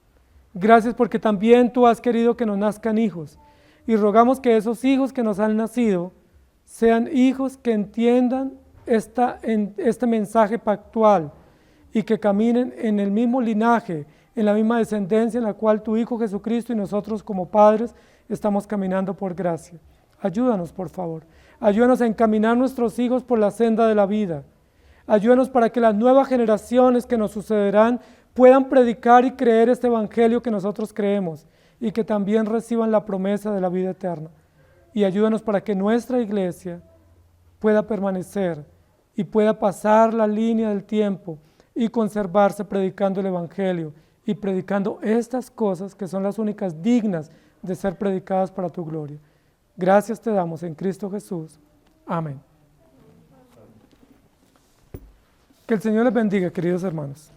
gracias porque también tú has querido que nos nazcan hijos y rogamos que esos hijos que nos han nacido sean hijos que entiendan este mensaje pactual y que caminen en el mismo linaje, en la misma descendencia en la cual tu Hijo Jesucristo y nosotros como padres estamos caminando por gracia. Ayúdanos, por favor. Ayúdanos a encaminar nuestros hijos por la senda de la vida. Ayúdanos para que las nuevas generaciones que nos sucederán puedan predicar y creer este evangelio que nosotros creemos y que también reciban la promesa de la vida eterna. Y ayúdanos para que nuestra iglesia pueda permanecer y pueda pasar la línea del tiempo y conservarse predicando el evangelio y predicando estas cosas que son las únicas dignas de ser predicadas para tu gloria. Gracias te damos en Cristo Jesús. Amén. Que el Señor les bendiga, queridos hermanos.